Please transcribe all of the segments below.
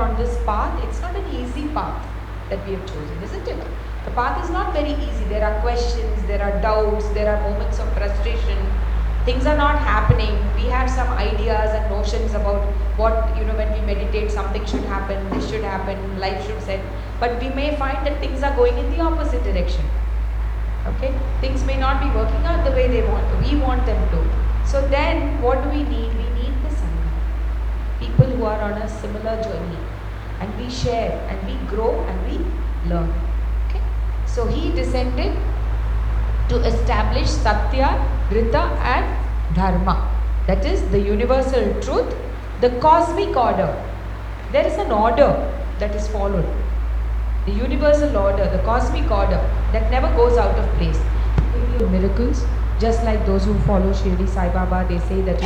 on this path, it's not an easy path that we have chosen, isn't it? The path is not very easy. There are questions, there are doubts, there are moments of frustration. Things are not happening. We have some ideas and notions about what, when we meditate, something should happen, this should happen, life should set. But we may find that things are going in the opposite direction. Okay? Things may not be working out the way we want them to. So then, what do we need? We need the Sangha. People who are on a similar journey. And we share, and we grow, and we learn. Okay? So he descended to establish Satya, Rita and Dharma. That is the universal truth, the cosmic order. There is an order that is followed. The universal order, the cosmic order that never goes out of place. Miracles, just like those who follow Shirdi Sai Baba, they say that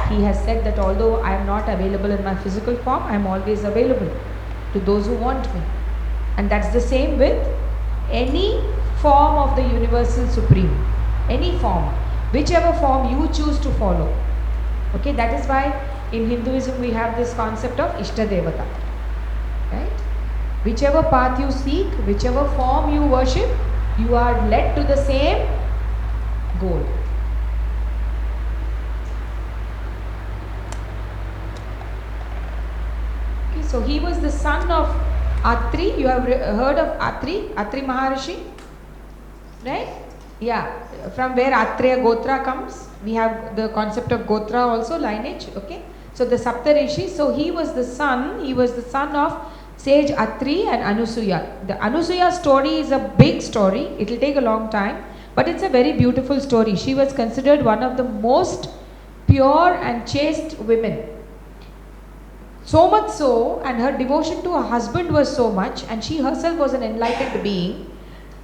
he has said that although I am not available in my physical form, I am always available to those who want me. And that's the same with any form of the universal supreme, any form, whichever form you choose to follow. Okay, that is why in Hinduism we have this concept of Ishta Devata, right? Whichever path you seek, whichever form you worship, you are led to the same goal. Okay, so he was the son of Atri. You have heard of Atri Maharishi, right? Yeah, from where Atreya Gotra comes. We have the concept of Gotra also, lineage. Okay, so the Saptarishi. So he was the son of sage Atri and Anasuya. The Anasuya story is a big story. It will take a long time, but it's a very beautiful story. She was considered one of the most pure and chaste women. So much so, and her devotion to her husband was so much, and she herself was an enlightened being.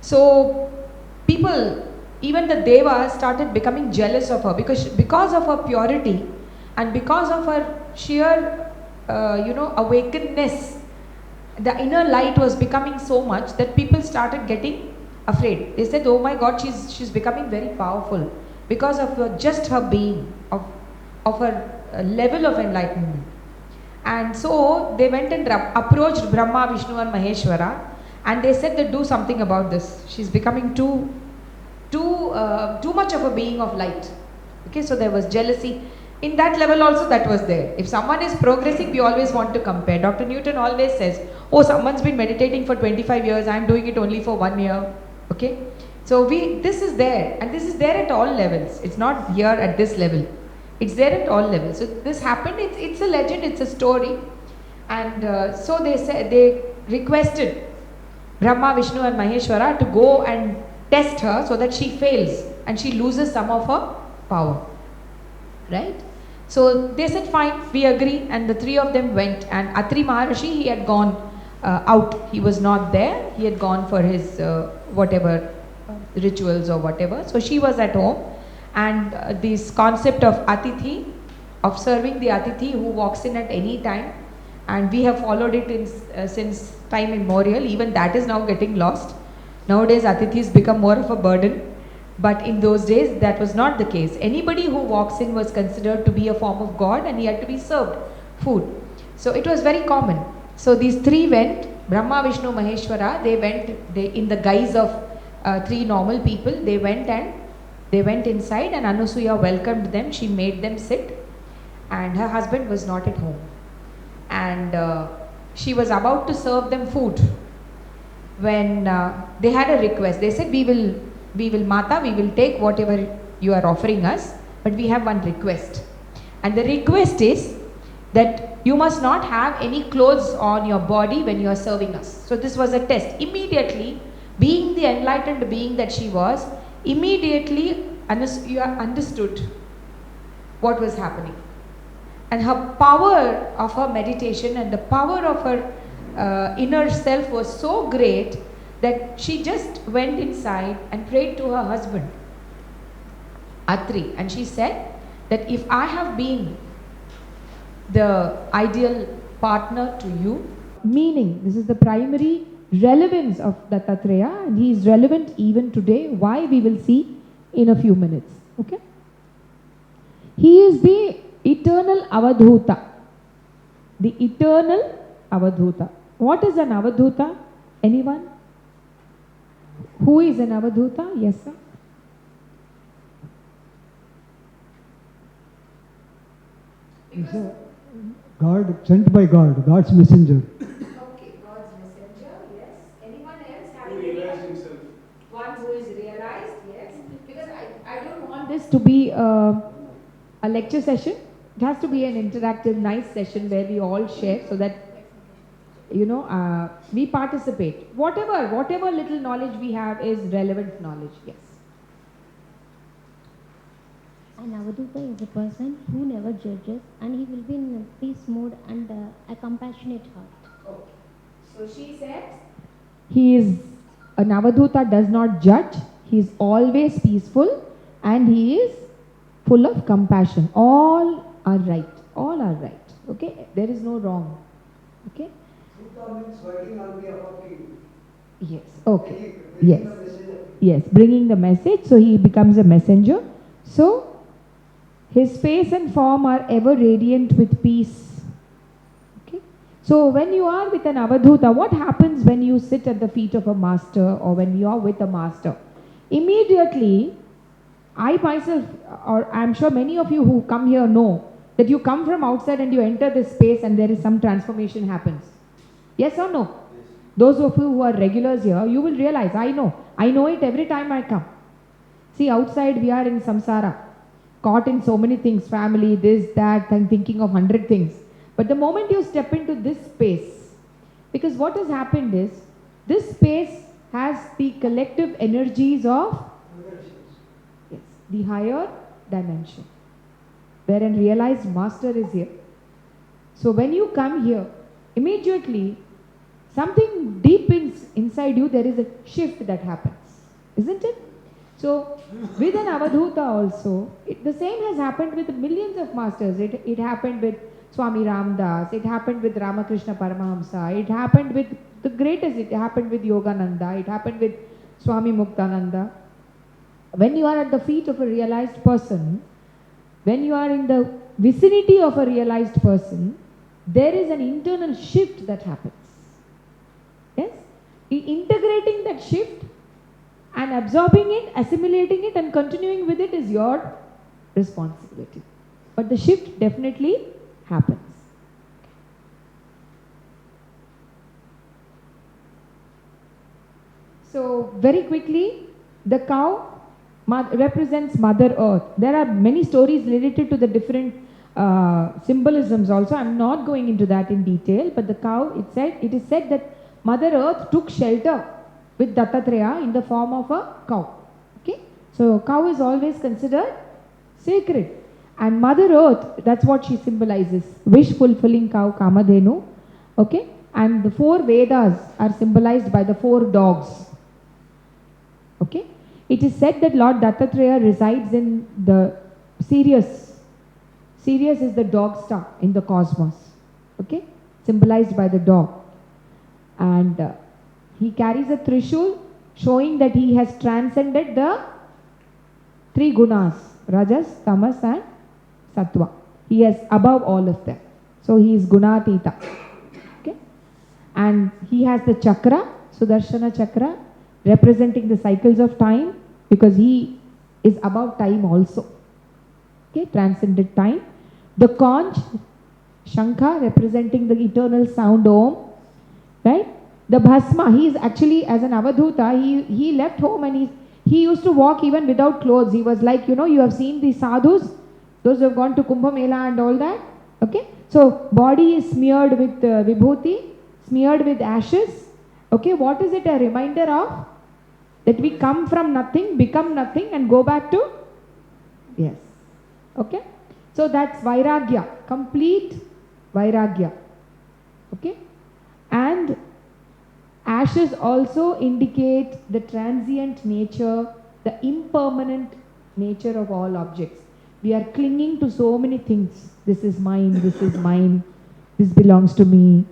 So people, even the devas, started becoming jealous of her because of her purity and because of her sheer, awakenedness. The inner light was becoming so much that people started getting afraid. They said, "Oh my God, she's becoming very powerful because of just her being, of her level of enlightenment." And so they went and approached Brahma, Vishnu and Maheshwara, and they said that do something about this. She's becoming too much of a being of light. Okay, so there was jealousy. In that level also that was there. If someone is progressing, we always want to compare. Dr. Newton always says, "Oh, someone's been meditating for 25 years, I'm doing it only for 1 year." Okay, so this is there, and this is there at all levels. It's not here at this level. It's there at all levels. So this happened. It's a legend. It's a story, and so they requested Brahma, Vishnu, and Maheshwara to go and test her so that she fails and she loses some of her power. Right? So they said, "Fine, we agree," and the three of them went. And Atri Maharishi, he had gone out. He was not there. He had gone for his whatever rituals or whatever. So she was at home. And this concept of Atithi, of serving the Atithi who walks in at any time, and we have followed it since time immemorial. Even that is now getting lost. Nowadays Atithis become more of a burden, but in those days that was not the case. Anybody who walks in was considered to be a form of God, and he had to be served food. So it was very common. So these three went, Brahma, Vishnu, Maheshwara. They in the guise of three normal people. They went inside, and Anasuya welcomed them. She made them sit, and her husband was not at home. And she was about to serve them food when they had a request. They said, we will Mata, we will take whatever you are offering us, but we have one request. And the request is that you must not have any clothes on your body when you are serving us. So this was a test. Immediately, being the enlightened being that she was, immediately Anasuya understood what was happening. And her power of her meditation and the power of her inner self was so great that she just went inside and prayed to her husband, Atri. And she said that if I have been the ideal partner to you, meaning this is the primary relevance of Dattatreya, and he is relevant even today, why we will see in a few minutes. Okay? He is the eternal Avadhuta, the eternal Avadhuta. What is an Avadhuta? Anyone? Who is an Avadhuta? Yes, sir. He's a God sent by God, God's messenger. Okay, God's messenger, yes. Anyone else Who realized himself. One who is realized, yes. Because I don't want this to be a lecture session. It has to be an interactive, nice session where we all share so that, we participate. Whatever little knowledge we have is relevant knowledge, yes. An Avadhuta is a person who never judges, and he will be in a peace mode and a compassionate heart. Okay. So she says, he is, an Avadhuta does not judge, he is always peaceful, and he is full of compassion. All are right. All are right. Okay? There is no wrong. Okay? Sutta means working on behalf of you. Yes. Okay. Bringing Yes. the message of Yes. Bringing the message. So he becomes a messenger. So his face and form are ever radiant with peace. Okay? So when you are with an Avadhuta, what happens when you sit at the feet of a master or when you are with a master? Immediately, I myself, or I'm sure many of you who come here know that you come from outside and you enter this space and there is some transformation happens. Yes or no? Yes. Those of you who are regulars here, you will realize, I know it every time I come. See, outside we are in samsara, caught in so many things, family, this, that, and thinking of 100 things. But the moment you step into this space, because what has happened is, this space has the collective energies of the higher dimension, wherein realized master is here. So when you come here, immediately something deep inside you, there is a shift that happens, isn't it? So with an Avadhuta also, the same has happened with millions of masters. It happened with Swami Ramdas, it happened with Ramakrishna Paramahamsa, it happened with the greatest, it happened with Yogananda, it happened with Swami Muktananda. When you are at the feet of a realized person, when you are in the vicinity of a realized person, there is an internal shift that happens. Yes? Integrating that shift and absorbing it, assimilating it and continuing with it is your responsibility. But the shift definitely happens. So very quickly, the cow represents Mother Earth. There are many stories related to the different symbolisms also. I am not going into that in detail, but the cow, it is said that Mother Earth took shelter with Dattatreya in the form of a cow. Okay? So cow is always considered sacred. And Mother Earth, that's what she symbolizes. Wish fulfilling cow, Kamadhenu. Okay? And the 4 Vedas are symbolized by the 4 dogs. Okay? It is said that Lord Dattatreya resides in the Sirius. Sirius is the dog star in the cosmos. Okay? Symbolized by the dog. And he carries a Trishul showing that he has transcended the 3 gunas, Rajas, Tamas and Sattva. He is above all of them. So he is Gunatita. Okay? And he has the chakra, Sudarshana chakra, representing the cycles of time, because he is above time also. Okay, transcended time. The conch, Shankha, representing the eternal sound Om. Right? The Bhasma, he is actually, as an Avadhuta, he left home and he used to walk even without clothes. He was like, you have seen the sadhus, those who have gone to Kumbh Mela and all that. Okay? So, body is smeared with vibhuti, smeared with ashes. Okay, what is it a reminder of? That we come from nothing, become nothing and go back to? Yes. Okay? So that's Vairagya, complete Vairagya. Okay? And ashes also indicate the transient nature, the impermanent nature of all objects. We are clinging to so many things. This is mine, this belongs to me,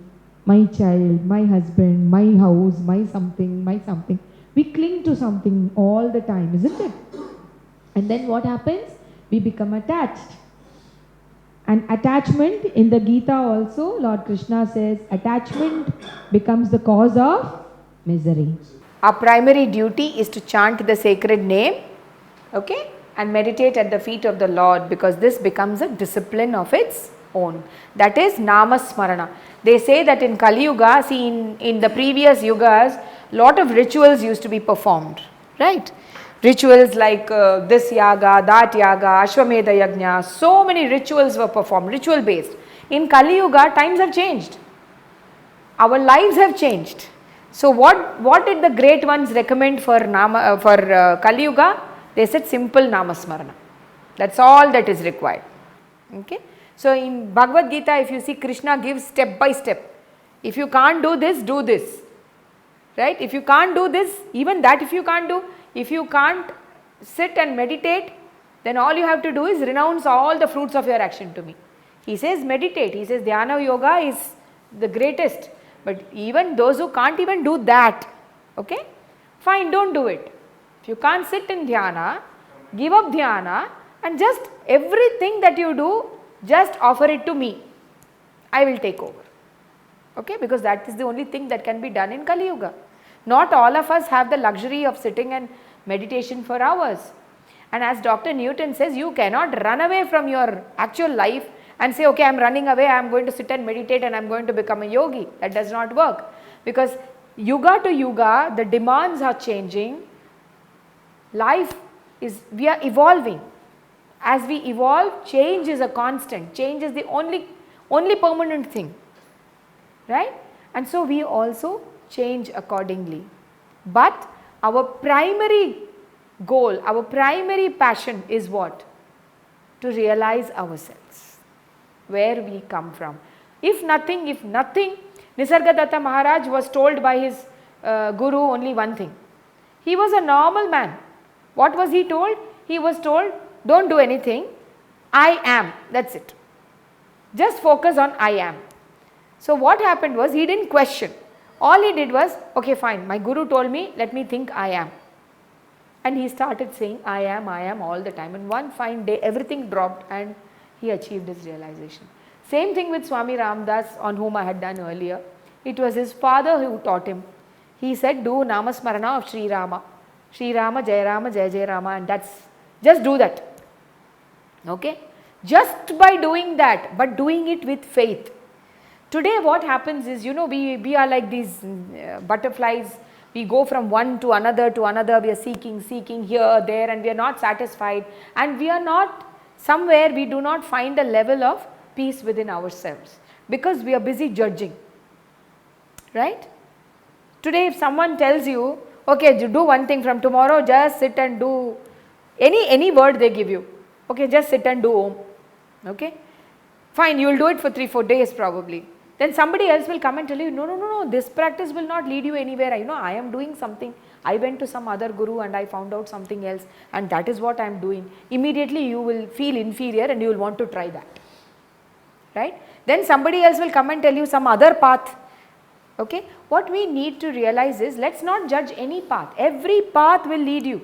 my child, my husband, my house, my something, my something. We cling to something all the time, isn't it? And then what happens? We become attached. And attachment, in the Geetha also, Lord Krishna says, attachment becomes the cause of misery. Our primary duty is to chant the sacred name, okay, and meditate at the feet of the Lord, because this becomes a discipline of its own. That is Nama Smarana. They say that in Kali Yuga, see in the previous Yugas, lot of rituals used to be performed, right? Rituals like this yaga, that yaga, Ashwamedha Yajna, so many rituals were performed, ritual based. In Kali Yuga, times have changed. Our lives have changed. So what did the great ones recommend for Kali Yuga? They said simple Namasmarana. That's all that is required. Okay. So in Bhagavad Gita, if you see, Krishna gives step by step. If you can't do this, do this. Right? If you can't do this, even that if you can't do, if you can't sit and meditate, then all you have to do is renounce all the fruits of your action to me. He says meditate. He says Dhyana Yoga is the greatest. But even those who can't even do that, okay, fine, don't do it. If you can't sit in dhyana, give up dhyana, and just everything that you do, just offer it to me. I will take over. Okay, because that is the only thing that can be done in Kali Yuga. Not all of us have the luxury of sitting and meditation for hours. And as Dr. Newton says, you cannot run away from your actual life and say, okay, I am running away, I am going to sit and meditate and I am going to become a yogi. That does not work, because yuga to yuga, the demands are changing. Life is, we are evolving. As we evolve, change is a constant. Change is the only permanent thing, right? And so we also change accordingly. But our primary goal, our primary passion is what? To realize ourselves, where we come from. If nothing, Nisargadatta Maharaj was told by his guru only one thing. He was a normal man. What was he told? He was told, don't do anything, I am, that's it. Just focus on I am. So what happened was, he didn't question. All he did was, okay fine, my guru told me, let me think I am. And he started saying I am all the time. And one fine day, everything dropped and he achieved his realization. Same thing with Swami Ramdas, on whom I had done earlier. It was his father who taught him. He said, do Namasmarana of Sri Rama. Sri Rama, Jai Rama, Jai Jai Rama, and just do that. Okay? Just by doing that, but doing it with faith. Today what happens is, we are like these butterflies. We go from one to another, we are seeking here, there, and we are not satisfied. And we are not, somewhere we do not find a level of peace within ourselves, because we are busy judging. Right? Today if someone tells you, okay, you do one thing from tomorrow, just sit and do any word they give you. Okay, just sit and do Om. Okay? Fine, you will do it for 3-4 days probably. Then somebody else will come and tell you, no, this practice will not lead you anywhere. I am doing something. I went to some other guru and I found out something else, and that is what I am doing. Immediately you will feel inferior and you will want to try that. Right? Then somebody else will come and tell you some other path. Okay? What we need to realize is, let's not judge any path. Every path will lead you.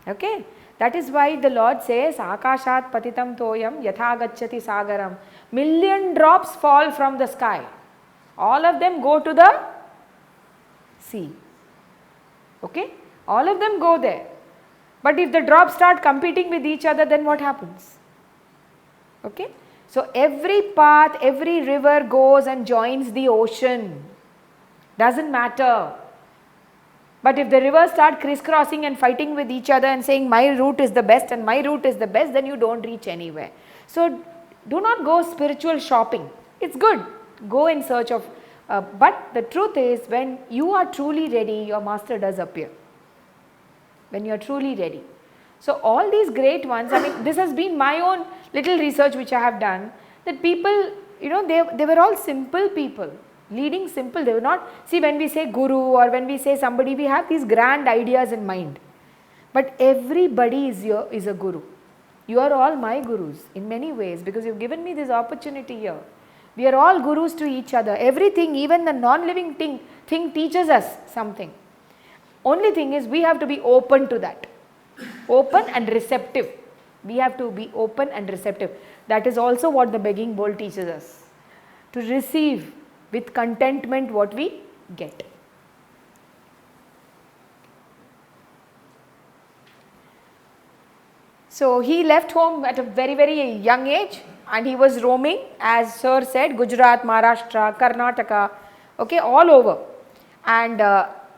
Okay? That is why the Lord says, Akashat patitam toyam yatha gacchati sagaram. Million drops fall from the sky. All of them go to the sea. Okay? All of them go there. But if the drops start competing with each other, then what happens? Okay? So every path, every river goes and joins the ocean. Doesn't matter. But if the rivers start crisscrossing and fighting with each other and saying my route is the best and my route is the best, then you don't reach anywhere. So do not go spiritual shopping. It's good. Go in search of, but the truth is, when you are truly ready, your master does appear. When you are truly ready. So all these great ones, this has been my own little research which I have done, that people, they were all simple people, leading simple. They were not, see, when we say guru or when we say somebody, we have these grand ideas in mind. But everybody is a guru. You are all my gurus in many ways, because you've given me this opportunity here. We are all gurus to each other. Everything, even the non-living thing teaches us something. Only thing is, we have to be open to that. Open and receptive. We have to be open and receptive. That is also what the begging bowl teaches us. To receive with contentment what we get. So he left home at a very, very young age and he was roaming, as Sir said, Gujarat, Maharashtra, Karnataka, okay, all over. And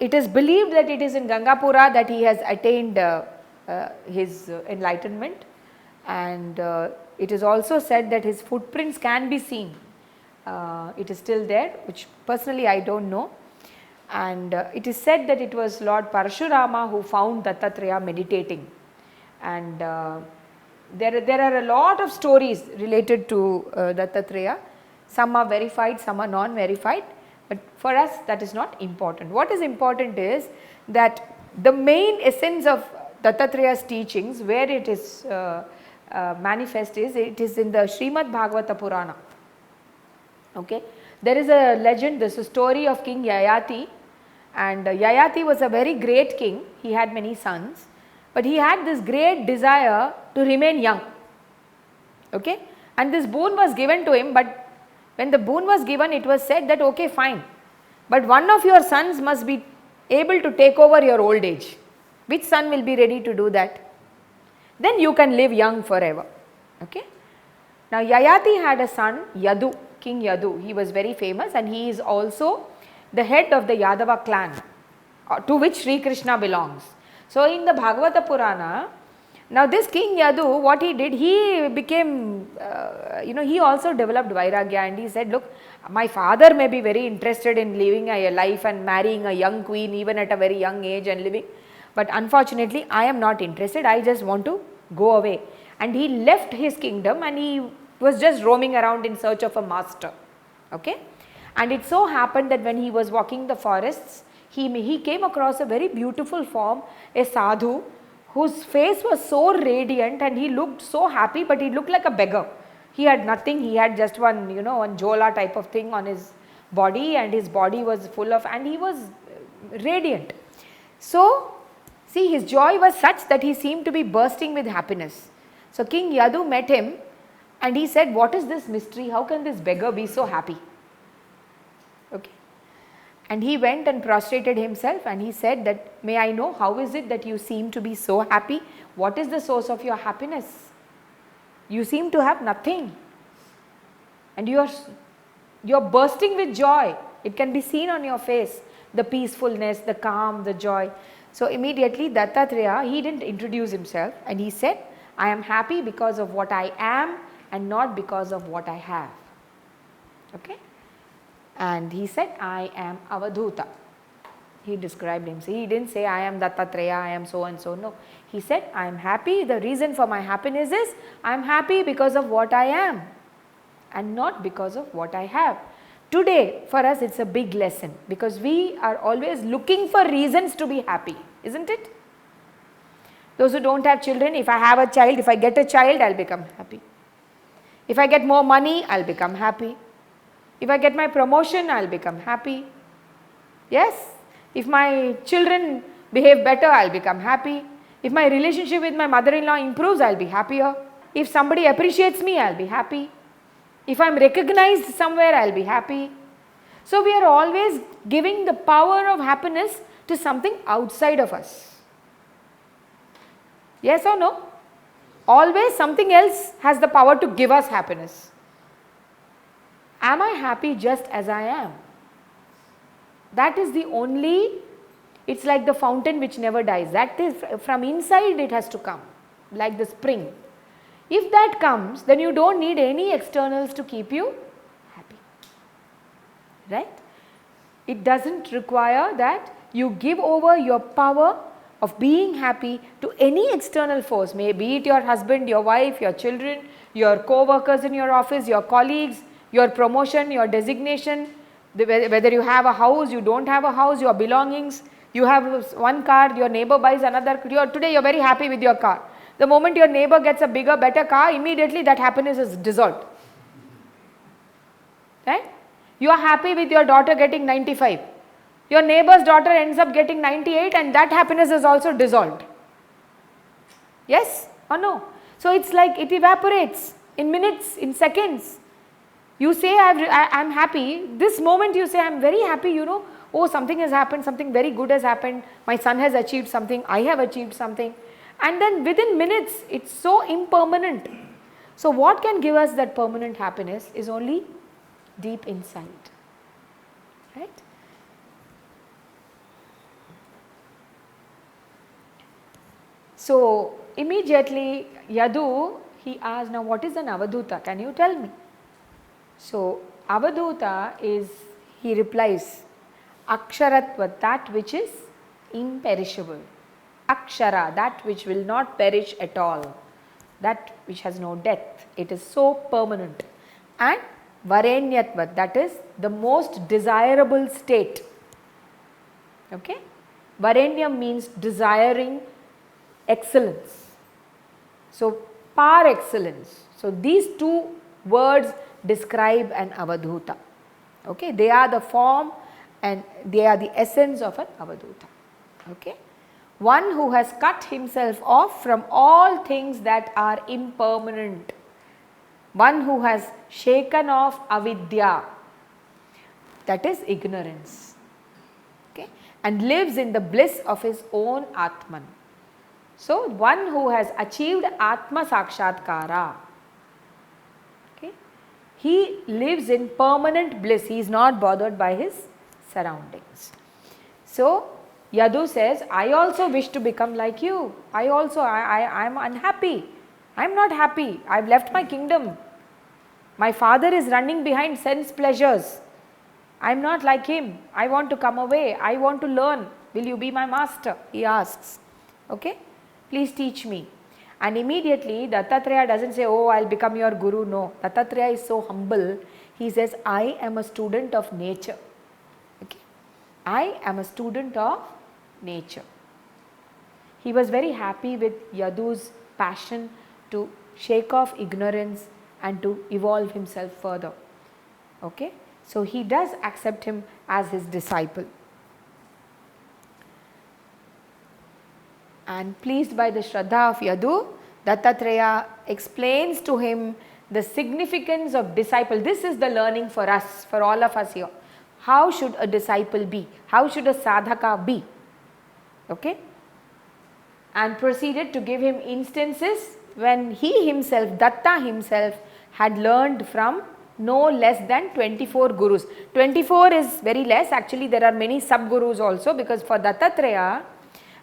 it is believed that it is in Gangapura that he has attained his enlightenment, and it is also said that his footprints can be seen. It is still there, which personally I do not know. And it is said that it was Lord Parashurama who found Dattatreya meditating. And there are a lot of stories related to Dattatreya. Some are verified, some are non-verified, but for us that is not important. What is important is that the main essence of Dattatreya's teachings, where it is manifest is, it is in the Srimad Bhagavata Purana. Okay. There is a legend, this is a story of King Yayati, and Yayati was a very great king. He had many sons, but he had this great desire to remain young. Okay. And this boon was given to him, but when the boon was given, it was said that okay, fine, but one of your sons must be able to take over your old age. Which son will be ready to do that? Then you can live young forever. Okay. Now Yayati had a son, Yadu, King Yadu. He was very famous and he is also the head of the Yadava clan to which Sri Krishna belongs. So in the Bhagavata Purana, now this King Yadu, what he did, he became, he also developed Vairagya, and he said, look, my father may be very interested in living a life and marrying a young queen even at a very young age and living, but unfortunately I am not interested, I just want to go away. And he left his kingdom and he was just roaming around in search of a master. Okay. And it so happened that when he was walking the forests, he came across a very beautiful form, a sadhu, whose face was so radiant and he looked so happy, but he looked like a beggar. He had nothing, he had just one, one jola type of thing on his body, and his body was full of, and he was radiant. So, see, his joy was such that he seemed to be bursting with happiness. So King Yadu met him and he said, what is this mystery? How can this beggar be so happy? Okay. And he went and prostrated himself and he said that, may I know how is it that you seem to be so happy? What is the source of your happiness? You seem to have nothing and you are bursting with joy. It can be seen on your face, the peacefulness, the calm, the joy. So immediately Dattatreya, he didn't introduce himself and he said, I am happy because of what I am and not because of what I have. Okay. And he said, I am Avadhuta. He described him. He didn't say, I am Dattatreya, I am so and so. No. He said, I am happy. The reason for my happiness is, I am happy because of what I am and not because of what I have. Today, for us, it's a big lesson because we are always looking for reasons to be happy, isn't it? Those who don't have children, if I have a child, if I get a child, I'll become happy. If I get more money, I'll become happy. If I get my promotion, I'll become happy. Yes. If my children behave better, I'll become happy. If my relationship with my mother-in-law improves, I'll be happier. If somebody appreciates me, I'll be happy. If I'm recognized somewhere, I'll be happy. So we are always giving the power of happiness to something outside of us. Yes or no? Always something else has the power to give us happiness. Am I happy just as I am? That is the only, it's like the fountain which never dies. That is from inside it has to come, like the spring. If that comes, then you don't need any externals to keep you happy. Right? It doesn't require that you give over your power of being happy to any external force, may be it your husband, your wife, your children, your co-workers in your office, your colleagues, your promotion, your designation, whether you have a house, you don't have a house, your belongings, you have one car, your neighbor buys another, today you are very happy with your car. The moment your neighbor gets a bigger, better car, immediately that happiness is dissolved. Right? You are happy with your daughter getting 95. Your neighbor's daughter ends up getting 98 and that happiness is also dissolved. Yes or no? So it's like it evaporates in minutes, in seconds. You say I'm happy, this moment you say I'm very happy, you know, oh something has happened, something very good has happened, my son has achieved something, I have achieved something, and then within minutes it's so impermanent. So what can give us that permanent happiness is only deep insight, right? So immediately Yadu, he asked, now what is an Avadhuta, can you tell me? So Avadhuta is, he replies, Aksharatva, that which is imperishable. Akshara, that which will not perish at all, that which has no death, it is so permanent. And Varenyatva, that is the most desirable state. Okay? Varenyam means desiring excellence. So par excellence. So these two words describe an Avadhuta. Okay? They are the form and they are the essence of an Avadhuta. Okay? One who has cut himself off from all things that are impermanent. One who has shaken off avidya, that is ignorance. Okay? And lives in the bliss of his own Atman. So one who has achieved Atma Sakshatkara, okay, he lives in permanent bliss, he is not bothered by his surroundings. So Yadu says, I also wish to become like you. I am unhappy. I am not happy. I have left my kingdom. My father is running behind sense pleasures. I am not like him. I want to come away. I want to learn. Will you be my master? He asks. Okay? Please teach me. And immediately Dattatreya doesn't say, oh, I will become your guru. No. Dattatreya is so humble. He says, I am a student of nature. Okay? I am a student of nature. He was very happy with Yadu's passion to shake off ignorance and to evolve himself further. Okay? So he does accept him as his disciple. And pleased by the Shraddha of Yadu, Dattatreya explains to him the significance of disciple. This is the learning for us, for all of us here. How should a disciple be? How should a sadhaka be? Okay? And proceeded to give him instances when he himself, Datta himself, had learned from no less than 24 gurus. 24 is very less, actually there are many sub-gurus also, because for Dattatreya,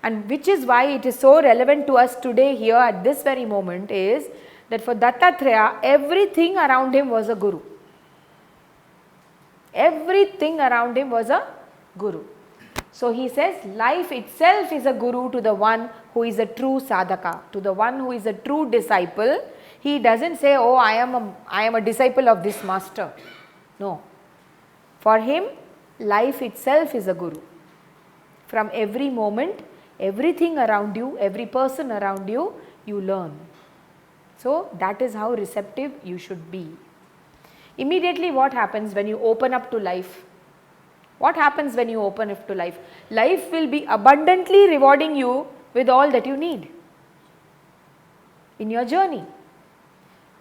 and which is why it is so relevant to us today here at this very moment, is that for Dattatreya, everything around him was a guru. Everything around him was a guru. So he says life itself is a guru to the one who is a true sadhaka, to the one who is a true disciple. He doesn't say, oh, I am a disciple of this master. No. For him, life itself is a guru. From every moment, everything around you, every person around you, you learn. So that is how receptive you should be. Immediately what happens when you open up to life? What happens when you open up to life? Life will be abundantly rewarding you with all that you need in your journey.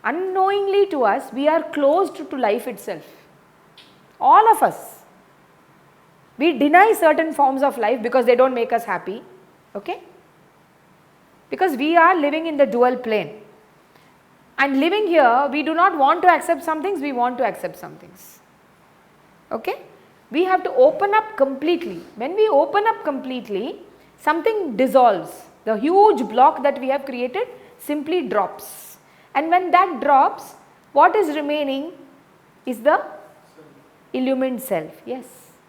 Unknowingly to us, we are closed to life itself. All of us. We deny certain forms of life because they don't make us happy. Okay? Because we are living in the dual plane. And living here, we do not want to accept some things, we want to accept some things. Okay? We have to open up completely. When we open up completely, something dissolves. The huge block that we have created simply drops. And when that drops, what is remaining is the illumined self. Yes.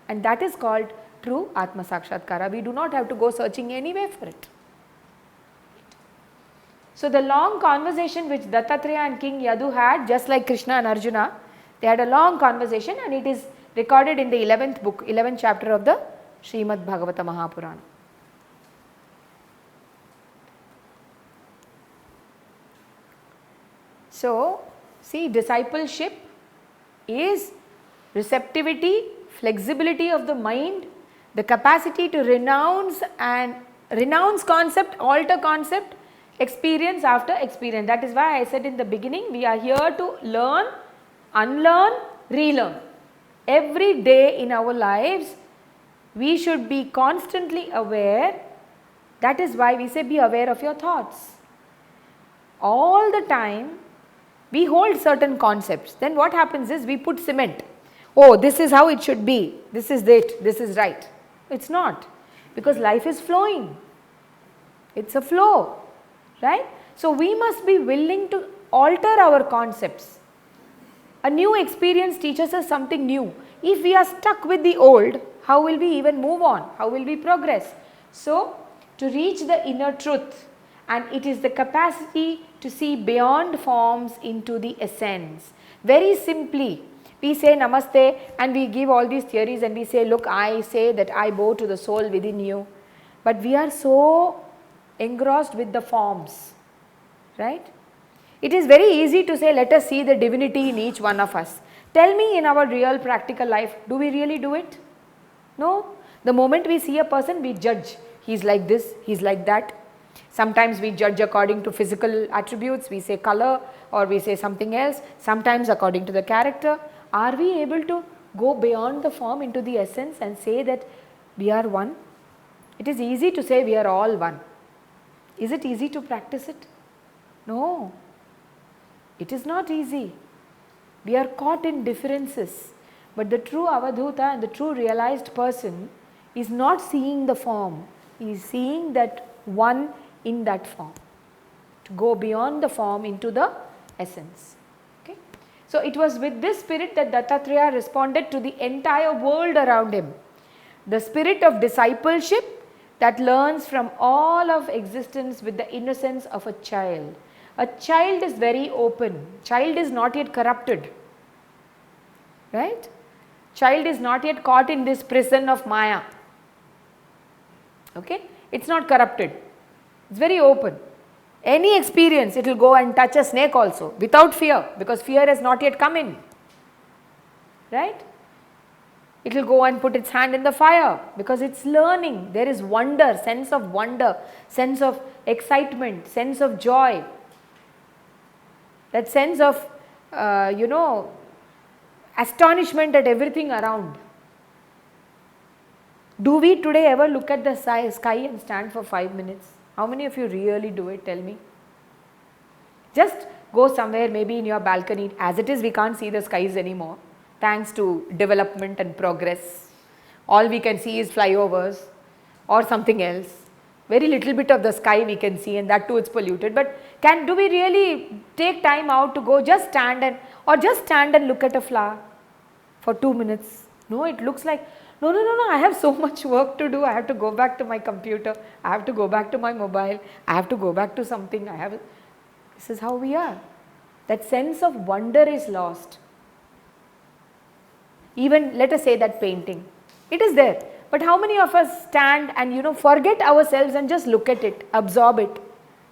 And that is called true Atma Sakshatkara. We do not have to go searching anywhere for it. So the long conversation which Dattatreya and King Yadu had, just like Krishna and Arjuna, they had a long conversation, and it is recorded in the 11th book, 11th chapter of the Srimad Bhagavata Mahapurana. So, see, discipleship is receptivity, flexibility of the mind, the capacity to renounce concept, alter concept, Experience after experience. That is why I said in the beginning, we are here to learn, unlearn, relearn. Every day in our lives, we should be constantly aware. That is why we say be aware of your thoughts. All the time, we hold certain concepts. Then what happens is we put cement. Oh, this is how it should be. This is it. This is right. It's not. Because life is flowing. It's a flow. Right? So we must be willing to alter our concepts. A new experience teaches us something new. If we are stuck with the old, how will we even move on? How will we progress? So, to reach the inner truth, and it is the capacity to see beyond forms into the essence. Very simply, we say namaste and we give all these theories and we say, look, I say that I bow to the soul within you. But we are so engrossed with the forms, right? It is very easy to say, let us see the divinity in each one of us. Tell me, in our real practical life, do we really do it? No. The moment we see a person, we judge. He's like this, he's like that. Sometimes we judge according to physical attributes, we say color or we say something else. Sometimes according to the character. Are we able to go beyond the form into the essence and say that we are one? It is easy to say we are all one. Is it easy to practice it? No, it is not easy. We are caught in differences. But the true Avadhuta and the true realized person is not seeing the form. He is seeing that one in that form. To go beyond the form into the essence. Okay? So it was with this spirit that Dattatreya responded to the entire world around him. The spirit of discipleship that learns from all of existence with the innocence of a child. A child is very open. Child is not yet corrupted. Right? Child is not yet caught in this prison of Maya. Okay? It's not corrupted. It's very open. Any experience, it will go and touch a snake also without fear, because fear has not yet come in. Right? It will go and put its hand in the fire because it's learning. There is wonder, sense of excitement, sense of joy. That sense of, astonishment at everything around. Do we today ever look at the sky and stand for 5 minutes? How many of you really do it? Tell me. Just go somewhere, maybe in your balcony. As it is, we can't see the skies anymore. Thanks to development and progress. All we can see is flyovers or something else. Very little bit of the sky we can see, and that too it's polluted. But do we really take time out to go just stand and look at a flower for 2 minutes? No, it looks like, no, I have so much work to do. I have to go back to my computer. I have to go back to my mobile. I have to go back to something. This is how we are. That sense of wonder is lost. Even let us say that painting, it is there. But how many of us stand and forget ourselves and just look at it, absorb it?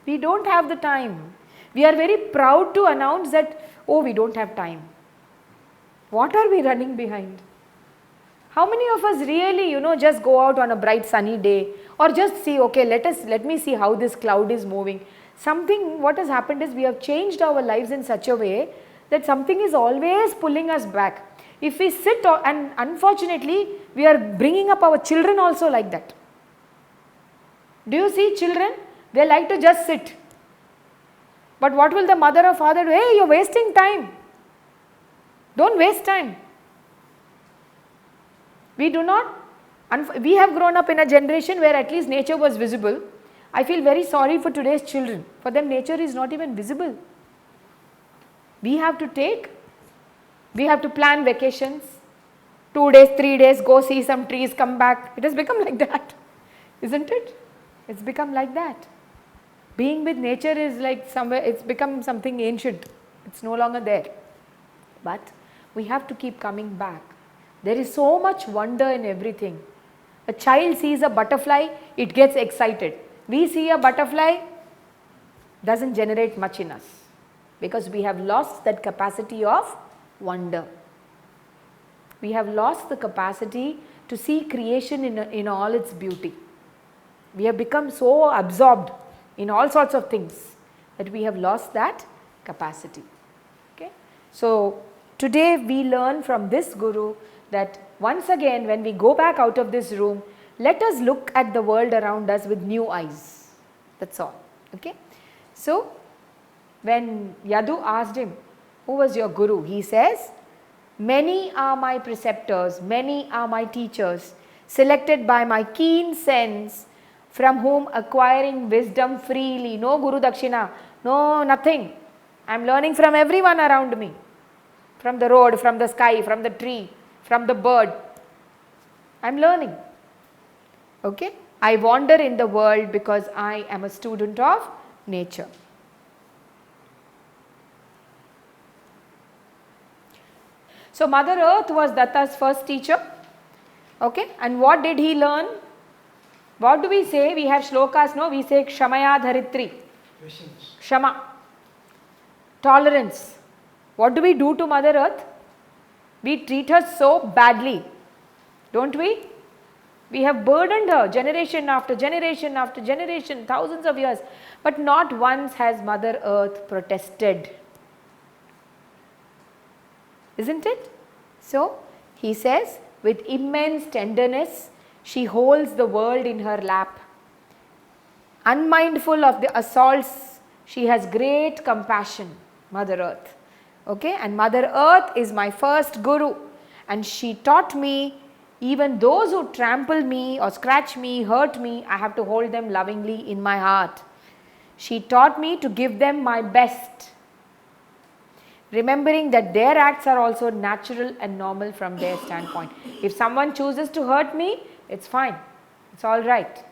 We don't have the time. We are very proud to announce that, oh, we don't have time. What are we running behind? How many of us really, just go out on a bright sunny day or just see, okay, let me see how this cloud is moving. What has happened is we have changed our lives in such a way that something is always pulling us back. If we sit, and unfortunately, we are bringing up our children also like that. Do you see children? They like to just sit. But what will the mother or father do? Hey, you're wasting time. Don't waste time. We have grown up in a generation where at least nature was visible. I feel very sorry for today's children. For them, nature is not even visible. We have to plan vacations, 2 days, 3 days, go see some trees, come back. It has become like that, isn't it? It's become like that. Being with nature is like somewhere, it's become something ancient. It's no longer there. But we have to keep coming back. There is so much wonder in everything. A child sees a butterfly, it gets excited. We see a butterfly, doesn't generate much in us because we have lost that capacity of wonder. We have lost the capacity to see creation in all its beauty. We have become so absorbed in all sorts of things, that we have lost that capacity. Okay? So, today we learn from this Guru that once again when we go back out of this room, let us look at the world around us with new eyes. That's all. Okay? So, when Yadu asked him, who was your Guru? He says, many are my preceptors, many are my teachers, selected by my keen sense, from whom acquiring wisdom freely. No Guru Dakshina, no nothing. I am learning from everyone around me. From the road, from the sky, from the tree, from the bird. I am learning. Okay? I wander in the world because I am a student of nature. So, Mother Earth was Datta's first teacher. Okay? And what did he learn? What do we say? We have shlokas, no? We say Kshamaya Dharitri. Kshama. Tolerance. What do we do to Mother Earth? We treat her so badly. Don't we? We have burdened her generation after generation after generation, thousands of years. But not once has Mother Earth protested. Isn't it? So, he says, with immense tenderness, she holds the world in her lap. Unmindful of the assaults, she has great compassion, Mother Earth. Okay, and Mother Earth is my first Guru, and she taught me, even those who trample me or scratch me, hurt me, I have to hold them lovingly in my heart. She taught me to give them my best, remembering that their acts are also natural and normal from their standpoint. If someone chooses to hurt me, it's fine, it's all right.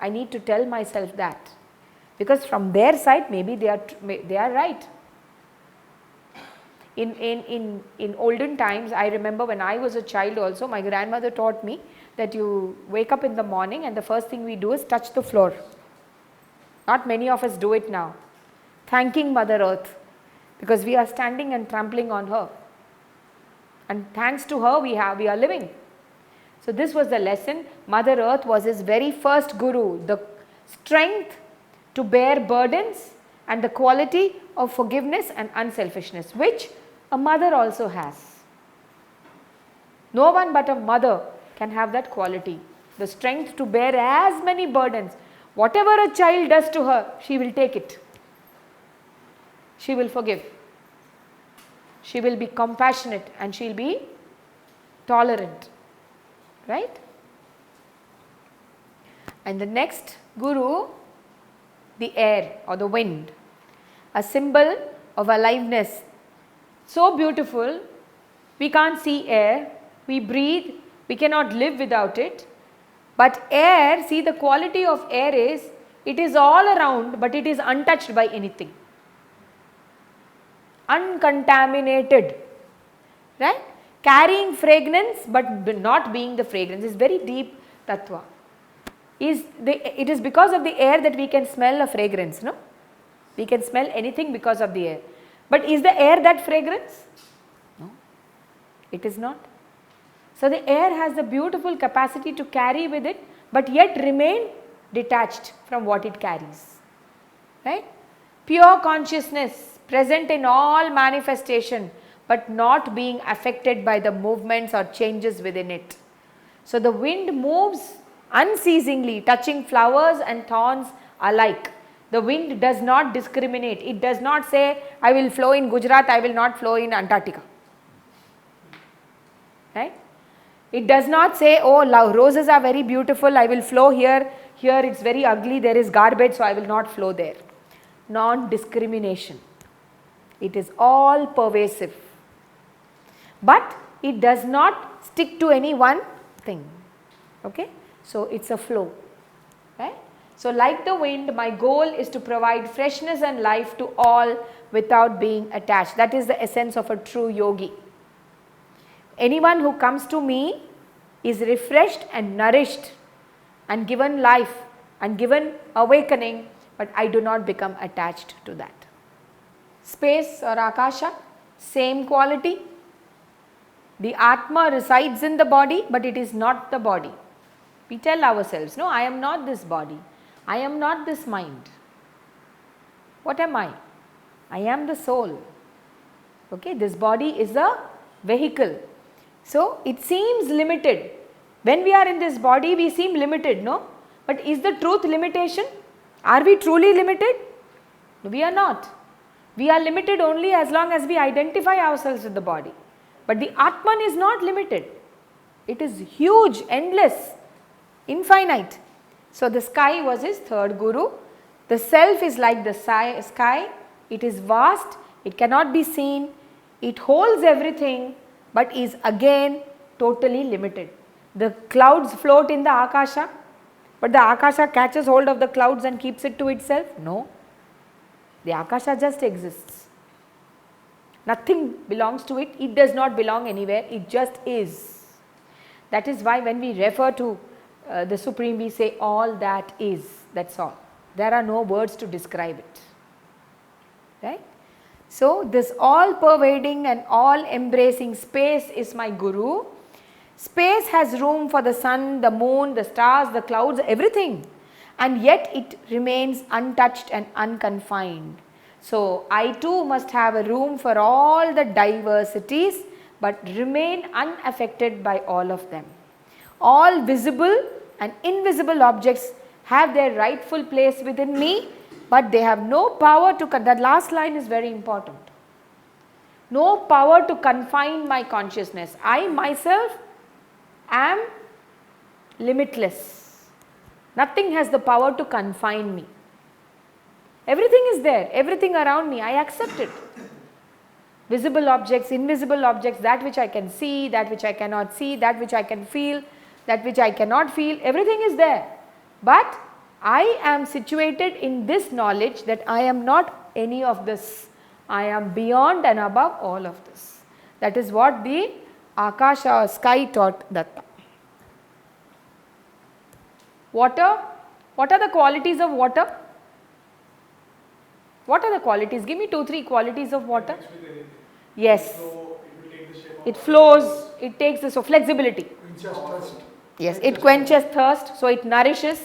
I need to tell myself that, because from their side maybe they are right. In olden times, I remember when I was a child also, my grandmother taught me that you wake up in the morning and the first thing we do is touch the floor. Not many of us do it now. Thanking Mother Earth, because we are standing and trampling on her. And thanks to her we are living. So this was the lesson. Mother Earth was his very first Guru, the strength to bear burdens and the quality of forgiveness and unselfishness, which a mother also has. No one but a mother can have that quality, the strength to bear as many burdens. Whatever a child does to her, she will take it. She will forgive. She will be compassionate and she will be tolerant. Right? And the next Guru, the air or the wind, a symbol of aliveness. So beautiful, we can't see air, we breathe, we cannot live without it. But air, see, the quality of air is, it is all around but it is untouched by anything. Uncontaminated, right? Carrying fragrance but not being the fragrance is very deep tattva. It is because of the air that we can smell a fragrance, no? We can smell anything because of the air. But is the air that fragrance? No, it is not. So the air has the beautiful capacity to carry with it, but yet remain detached from what it carries. Right? Pure consciousness present in all manifestation, but not being affected by the movements or changes within it. So the wind moves unceasingly, touching flowers and thorns alike. The wind does not discriminate. It does not say, I will flow in Gujarat, I will not flow in Antarctica. Right? It does not say, oh, roses are very beautiful, I will flow here. Here it's very ugly, there is garbage, so I will not flow there. Non-discrimination. It is all pervasive. But it does not stick to any one thing. Okay? So it's a flow. Right? So like the wind, my goal is to provide freshness and life to all without being attached. That is the essence of a true yogi. Anyone who comes to me is refreshed and nourished and given life and given awakening, but I do not become attached to that. Space or Akasha, same quality. The Atma resides in the body, but it is not the body. We tell ourselves, no, I am not this body. I am not this mind. What am I? I am the soul. Okay, this body is a vehicle. So it seems limited. When we are in this body, we seem limited, no? But is the truth limitation? Are we truly limited? We are not. We are limited only as long as we identify ourselves with the body. But the Atman is not limited. It is huge, endless, infinite. So the sky was his third guru. The self is like the sky. It is vast. It cannot be seen. It holds everything, but is again totally limited. The clouds float in the Akasha, but the Akasha catches hold of the clouds and keeps it to itself? No. The Akasha just exists. Nothing belongs to it. It does not belong anywhere. It just is. That is why when we refer to the Supreme, we say all that is. That's all. There are no words to describe it. Right? So, this all pervading and all embracing space is my Guru. Space has room for the sun, the moon, the stars, the clouds, everything, and yet it remains untouched and unconfined. So, I too must have a room for all the diversities, but remain unaffected by all of them. All visible and invisible objects have their rightful place within me, but they have no power to, that last line is very important. No power to confine my consciousness. I myself am limitless. Nothing has the power to confine me. Everything is there, everything around me, I accept it. Visible objects, invisible objects, that which I can see, that which I cannot see, that which I can feel, that which I cannot feel, everything is there. But I am situated in this knowledge that I am not any of this. I am beyond and above all of this. That is what the Akasha or sky taught Datta. Water. What are the qualities of water? What are the qualities? Give me 2-3 qualities of water. Yes. It flows, it takes the, so flexibility. Yes, it quenches thirst, so it nourishes,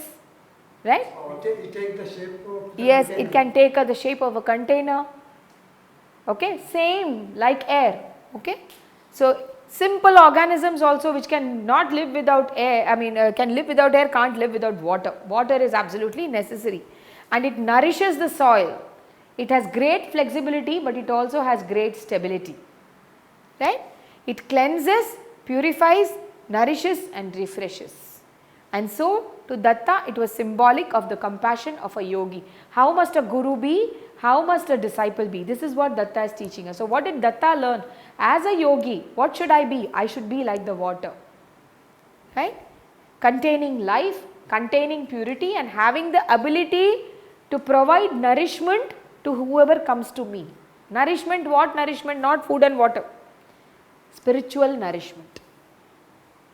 right? It takes the shape of the Yes, container. it can take the shape of a container. Okay, same like air. Okay, so simple organisms also which can not live without air, can live without air, can't live without water. Water is absolutely necessary, and it nourishes the soil. It has great flexibility, but it also has great stability, right? It cleanses, purifies, nourishes and refreshes. And so to Datta it was symbolic of the compassion of a yogi. How must a guru be? How must a disciple be? This is what Datta is teaching us. So what did Datta learn? As a yogi, what should I be? I should be like the water, right? Containing life, containing purity and having the ability to provide nourishment to whoever comes to me. Nourishment, what nourishment? Not food and water. Spiritual nourishment,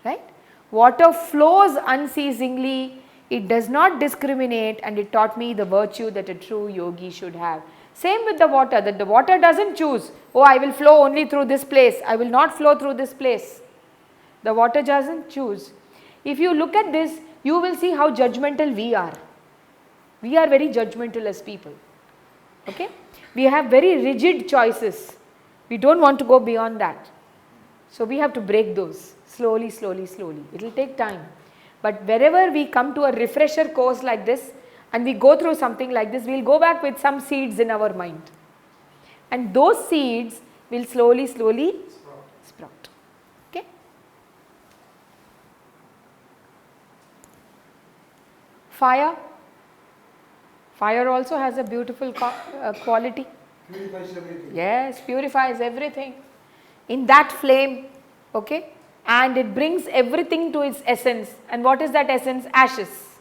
right? Water flows unceasingly, it does not discriminate, and it taught me the virtue that a true yogi should have. Same with the water, that the water does not choose, oh I will flow only through this place, I will not flow through this place. The water does not choose. If you look at this, you will see how judgmental we are. We are very judgmental as people. Okay? We have very rigid choices. We do not want to go beyond that. So we have to break those slowly, slowly, slowly. It will take time. But wherever we come to a refresher course like this and we go through something like this, we will go back with some seeds in our mind. And those seeds will slowly, slowly sprout. Okay? Fire. Fire also has a beautiful quality. Purifies everything. Yes, purifies everything. In that flame, okay, and it brings everything to its essence. And what is that essence? Ashes.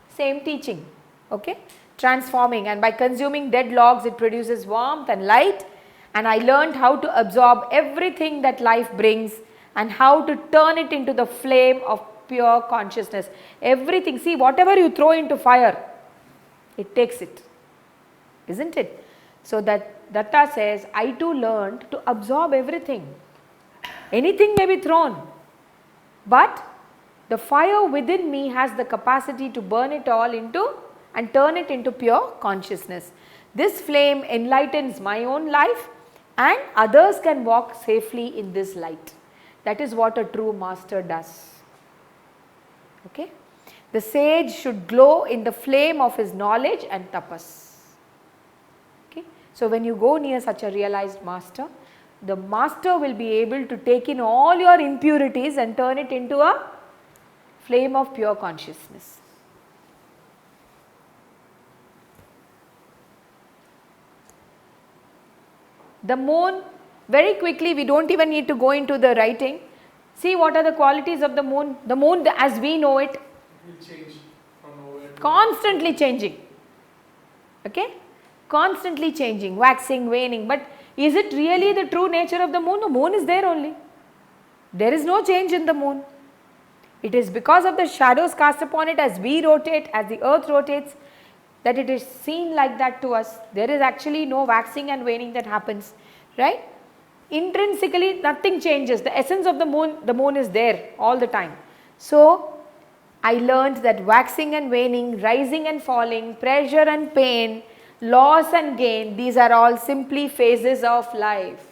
Same teaching, okay, transforming, and by consuming dead logs it produces warmth and light, and I learned how to absorb everything that life brings and how to turn it into the flame of pure consciousness. Everything, see, whatever you throw into fire, it takes it, isn't it? So that Datta says, I too learned to absorb everything. Anything may be thrown, but The fire within me has the capacity to burn it all into and turn it into pure consciousness. This flame enlightens my own life and others can walk safely in this light. That is what a true master does. Okay? The sage should glow in the flame of his knowledge and tapas. Okay? So when you go near such a realized master, the master will be able to take in all your impurities and turn it into a flame of pure consciousness. The moon, very quickly, we do not even need to go into the writing. See what are the qualities of the moon. The moon as we know it, will change from nowhere to constantly changing. Okay? Constantly changing, waxing, waning. But is it really the true nature of the moon? The moon is there only. There is no change in the moon. It is because of the shadows cast upon it as we rotate, as the earth rotates, that it is seen like that to us. There is actually no waxing and waning that happens, right? Intrinsically nothing changes. The essence of the moon is there all the time. So I learned that waxing and waning, rising and falling, pleasure and pain, loss and gain, these are all simply phases of life.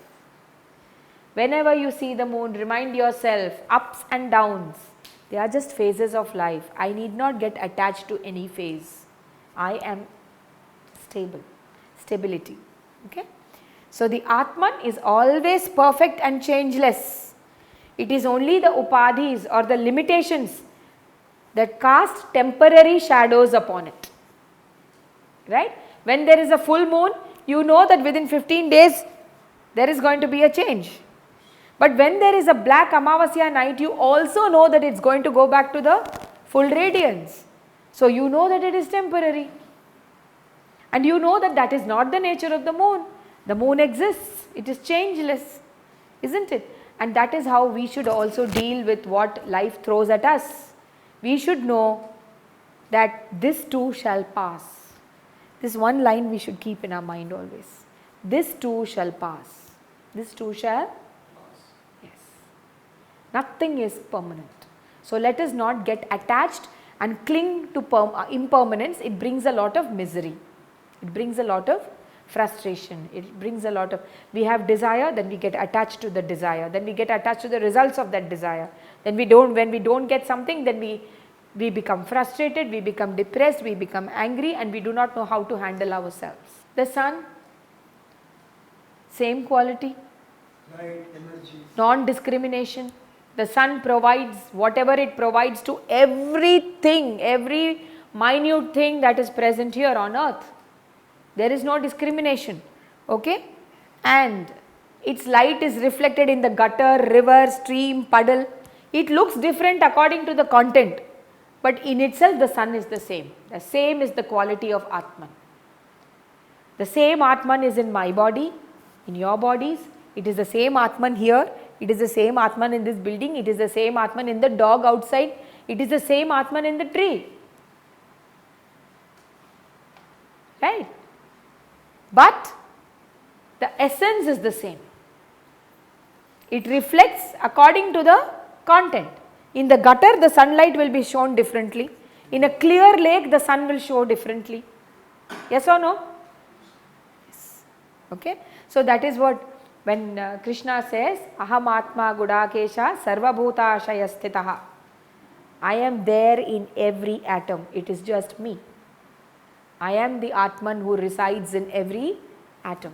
Whenever you see the moon, remind yourself, ups and downs, they are just phases of life. I need not get attached to any phase. I am stable, stability. Okay? So the Atman is always perfect and changeless. It is only the upadhis or the limitations that cast temporary shadows upon it. Right? When there is a full moon, you know that within 15 days there is going to be a change. But when there is a black Amavasya night, you also know that it is going to go back to the full radiance. So you know that it is temporary. And you know that that is not the nature of the moon. The moon exists. It is changeless. Isn't it? And that is how we should also deal with what life throws at us. We should know that this too shall pass. This one line we should keep in our mind always. This too shall pass. This too shall pass. Yes. Nothing is permanent. So let us not get attached and cling to impermanence. It brings a lot of misery. It brings a lot of frustration. It brings a lot of, we have desire, then we get attached to the desire. Then we get attached to the results of that desire. Then when we don't get something, then we become frustrated, we become depressed, we become angry, and we do not know how to handle ourselves. The sun, same quality, light, energy. Non-discrimination. The sun provides whatever it provides to everything, every minute thing that is present here on earth. There is no discrimination. Okay? And its light is reflected in the gutter, river, stream, puddle. It looks different according to the content. But in itself the sun is the same. The same is the quality of Atman. The same Atman is in my body, in your bodies. It is the same Atman here. It is the same Atman in this building. It is the same Atman in the dog outside. It is the same Atman in the tree. Right? But the essence is the same. It reflects according to the content. In the gutter, the sunlight will be shown differently. In a clear lake, the sun will show differently. Yes or no? Yes. Okay. So that is what when Krishna says, Aham Atma Gudakesha Sarva Bhuta Shayastitaha. I am there in every atom. It is just me. I am the Atman who resides in every atom.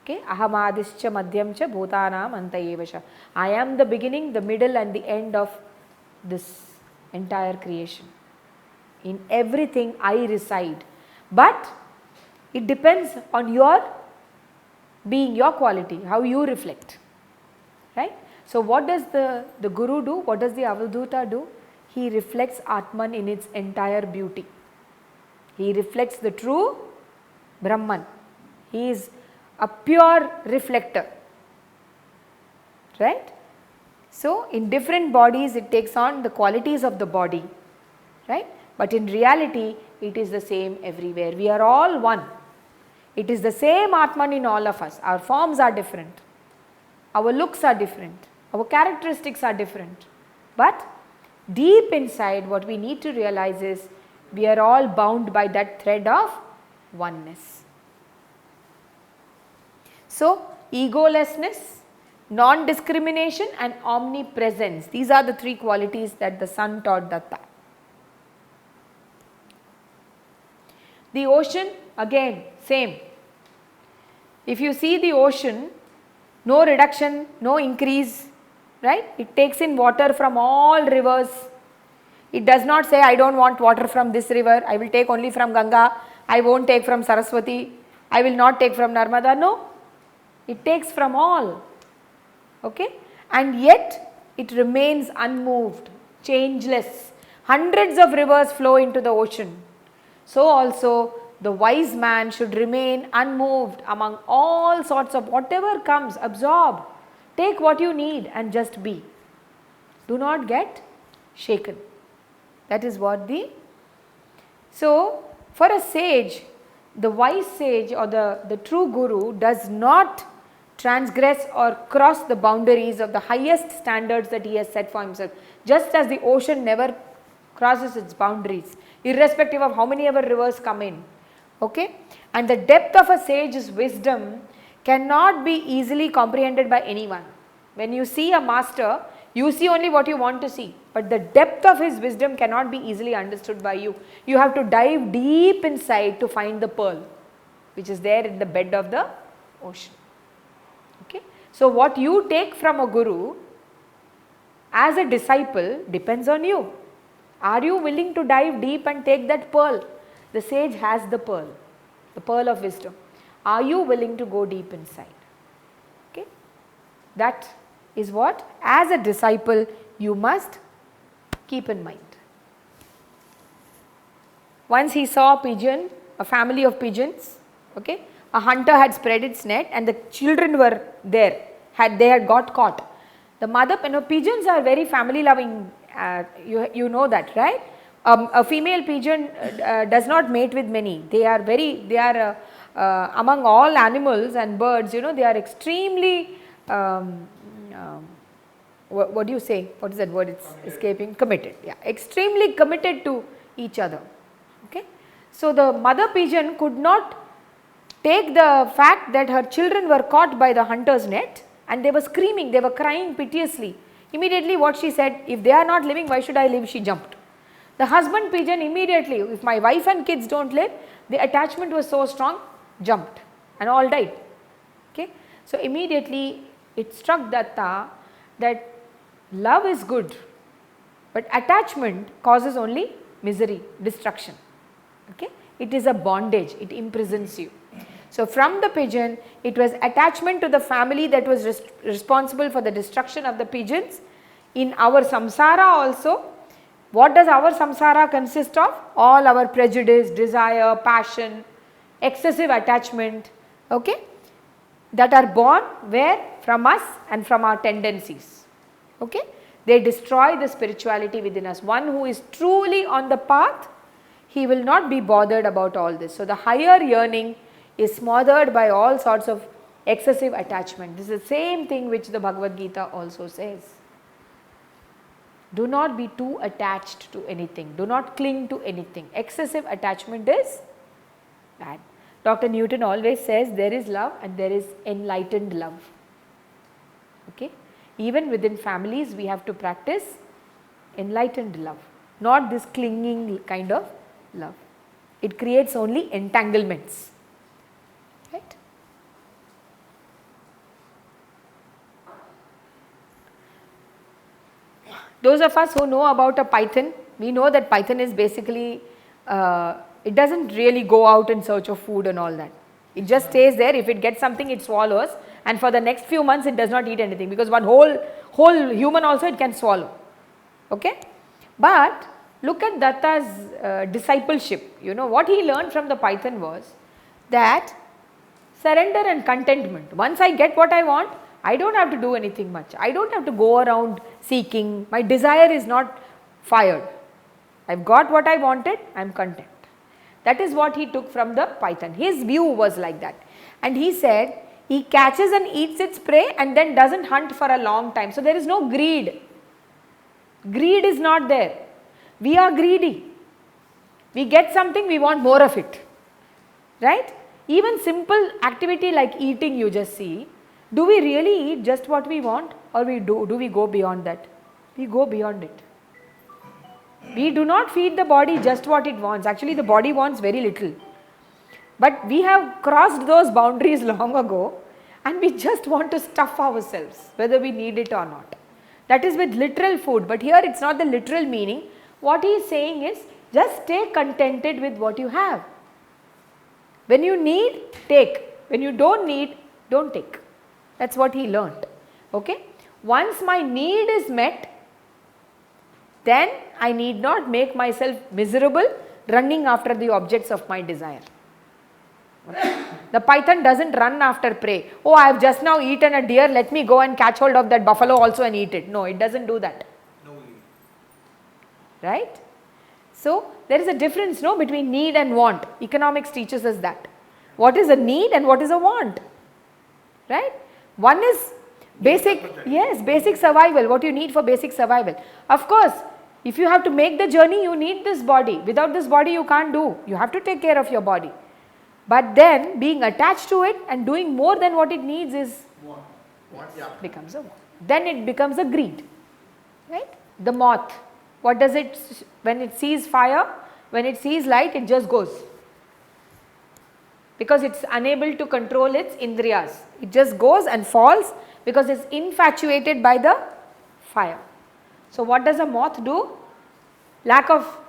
Okay, Ahamadischa Madhyamcha Bhutanam Antayevasha. I am the beginning, the middle and the end of this entire creation. In everything I reside. But it depends on your being, your quality, how you reflect. Right? So what does the Guru do? What does the Avadhuta do? He reflects Atman in its entire beauty. He reflects the true Brahman. He is a pure reflector. Right? So in different bodies it takes on the qualities of the body. Right? But in reality it is the same everywhere. We are all one. It is the same Atman in all of us. Our forms are different. Our looks are different. Our characteristics are different. But Deep inside, what we need to realize is we are all bound by that thread of oneness. So, egolessness, non-discrimination and omnipresence, these are the three qualities that the sun taught Datta. The ocean, again same. If you see the ocean, no reduction, no increase, right? It takes in water from all rivers. It does not say, I don't want water from this river, I will take only from Ganga, I won't take from Saraswati, I will not take from Narmada. No, it takes from all, okay? And yet it remains unmoved, changeless. Hundreds of rivers flow into the ocean. So also the wise man should remain unmoved among all sorts of whatever comes, absorb, take what you need and just be. Do not get shaken. That is what so for a sage, the wise sage or the true guru does not transgress or cross the boundaries of the highest standards that he has set for himself. Just as the ocean never crosses its boundaries, irrespective of how many ever rivers come in. Okay? And the depth of a sage's wisdom cannot be easily comprehended by anyone. When you see a master, you see only what you want to see, but the depth of his wisdom cannot be easily understood by you. You have to dive deep inside to find the pearl, which is there in the bed of the ocean. Okay? So what you take from a guru as a disciple depends on you. Are you willing to dive deep and take that pearl? The sage has the pearl of wisdom. Are you willing to go deep inside? Okay? That is what as a disciple you must keep in mind. Once he saw a pigeon, a family of pigeons, okay? A hunter had spread its net and the children were there, they had got caught. The mother, pigeons are very family loving, you know that, right? A female pigeon does not mate with many. They are among all animals and birds, they are extremely, what do you say? What is that word? It's escaping. Committed. Yeah, extremely committed to each other. Okay. So the mother pigeon could not take the fact that her children were caught by the hunter's net and they were screaming, they were crying piteously. Immediately what she said, if they are not living, why should I live? She jumped. The husband pigeon immediately, if my wife and kids don't live, the attachment was so strong, jumped and all died. Okay. So immediately it struck Datta that love is good, but attachment causes only misery, destruction. Okay. It is a bondage, it imprisons you. So from the pigeon, it was attachment to the family that was responsible for the destruction of the pigeons. In our samsara also, what does our samsara consist of? All our prejudice, desire, passion, excessive attachment, okay, that are born where? From us and from our tendencies. Okay? They destroy the spirituality within us. One who is truly on the path, he will not be bothered about all this. So the higher yearning is smothered by all sorts of excessive attachment. This is the same thing which the Bhagavad Gita also says. Do not be too attached to anything. Do not cling to anything. Excessive attachment is bad. Dr. Newton always says there is love and there is enlightened love. Okay? Even within families we have to practice enlightened love, not this clinging kind of love. It creates only entanglements. Right? Those of us who know about a python, we know that python is basically, it does not really go out in search of food and all that. It just stays there. If it gets something, it swallows, and for the next few months it does not eat anything, because one whole human also it can swallow. Okay? But look at Datta's discipleship. What he learned from the python was that surrender and contentment. Once I get what I want, I don't have to do anything much. I don't have to go around seeking. My desire is not fired. I've got what I wanted, I'm content. That is what he took from the python. His view was like that. And he said, he catches and eats its prey and then doesn't hunt for a long time. So there is no greed. Greed is not there. We are greedy. We get something, we want more of it. Right? Even simple activity like eating, you just see, do we really eat just what we want, or do we go beyond that? We go beyond it. We do not feed the body just what it wants. Actually, the body wants very little. But we have crossed those boundaries long ago, and we just want to stuff ourselves, whether we need it or not. That is with literal food, but here it's not the literal meaning. What he is saying is, just stay contented with what you have. When you need, take. When you don't need, don't take. That's what he learnt. Okay? Once my need is met, then I need not make myself miserable running after the objects of my desire. The python doesn't run after prey. Oh, I have just now eaten a deer, let me go and catch hold of that buffalo also and eat it. No, it doesn't do that. No. Right? So, there is a difference between need and want. Economics teaches us that. What is a need and what is a want? Right? One is basic, yes, basic survival, what you need for basic survival. Of course, if you have to make the journey, you need this body. Without this body, you can't do. You have to take care of your body. But then, being attached to it and doing more than what it needs is becomes a want. Then it becomes a greed. Right? The moth, what does it, when it sees fire, when it sees light, it just goes. Because it's unable to control its indriyas. It just goes and falls because it's infatuated by the fire. So what does a moth do? Lack of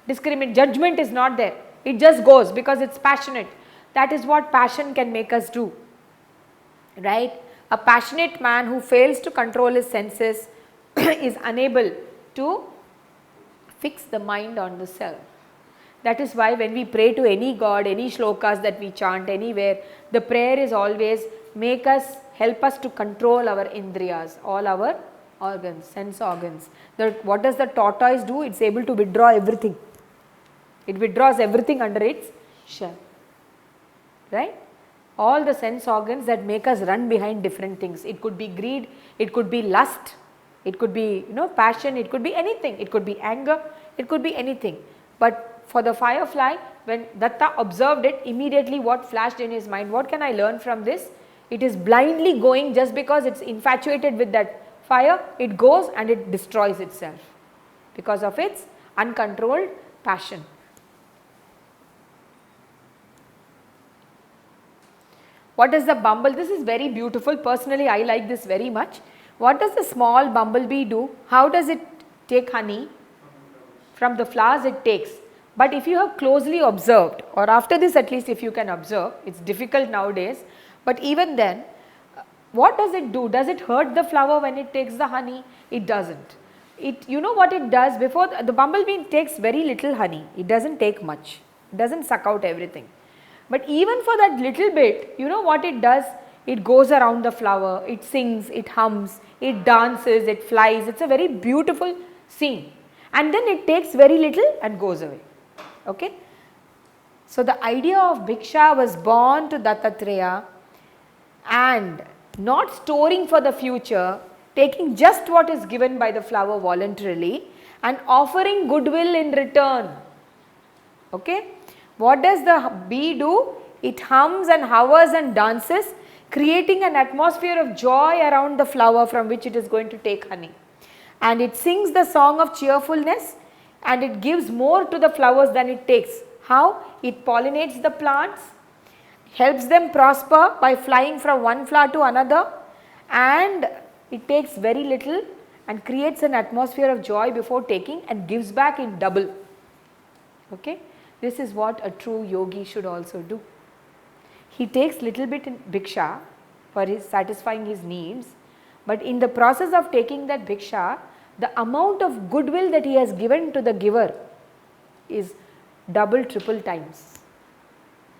judgment is not there. It just goes because it's passionate. That is what passion can make us do. Right? A passionate man who fails to control his senses is unable to fix the mind on the self. That is why when we pray to any god, any shlokas that we chant anywhere, the prayer is always help us to control our indriyas, all our organs, sense organs. What does the tortoise do? It's able to withdraw everything. It withdraws everything under its shell. Right? All the sense organs that make us run behind different things. It could be greed, it could be lust, it could be passion, it could be anything. It could be anger, it could be anything. But for the firefly, when Datta observed it, immediately what flashed in his mind, what can I learn from this? It is blindly going just because it's infatuated with that fire, it goes and it destroys itself because of its uncontrolled passion. What is the bumble? This is very beautiful. Personally, I like this very much. What does the small bumblebee do? How does it take honey? From the flowers it takes. But if you have closely observed, or after this at least if you can observe, it's difficult nowadays, but even then, what does it do? Does it hurt the flower when it takes the honey? It doesn't. You know what it does? Before the bumblebee takes very little honey, it doesn't take much, it doesn't suck out everything. But even for that little bit, you know what it does? It goes around the flower, it sings, it hums, it dances, it flies. It's a very beautiful scene. And then it takes very little and goes away. Okay? So the idea of Bhiksha was born to Dattatreya, and not storing for the future, taking just what is given by the flower voluntarily and offering goodwill in return. Okay? What does the bee do? It hums and hovers and dances, creating an atmosphere of joy around the flower from which it is going to take honey. And it sings the song of cheerfulness, and it gives more to the flowers than it takes. How? It pollinates the plants, helps them prosper by flying from one flower to another, and it takes very little and creates an atmosphere of joy before taking and gives back in double. Okay? This is what a true yogi should also do. He takes little bit in bhiksha for satisfying his needs, but in the process of taking that bhiksha, the amount of goodwill that he has given to the giver is double, triple times.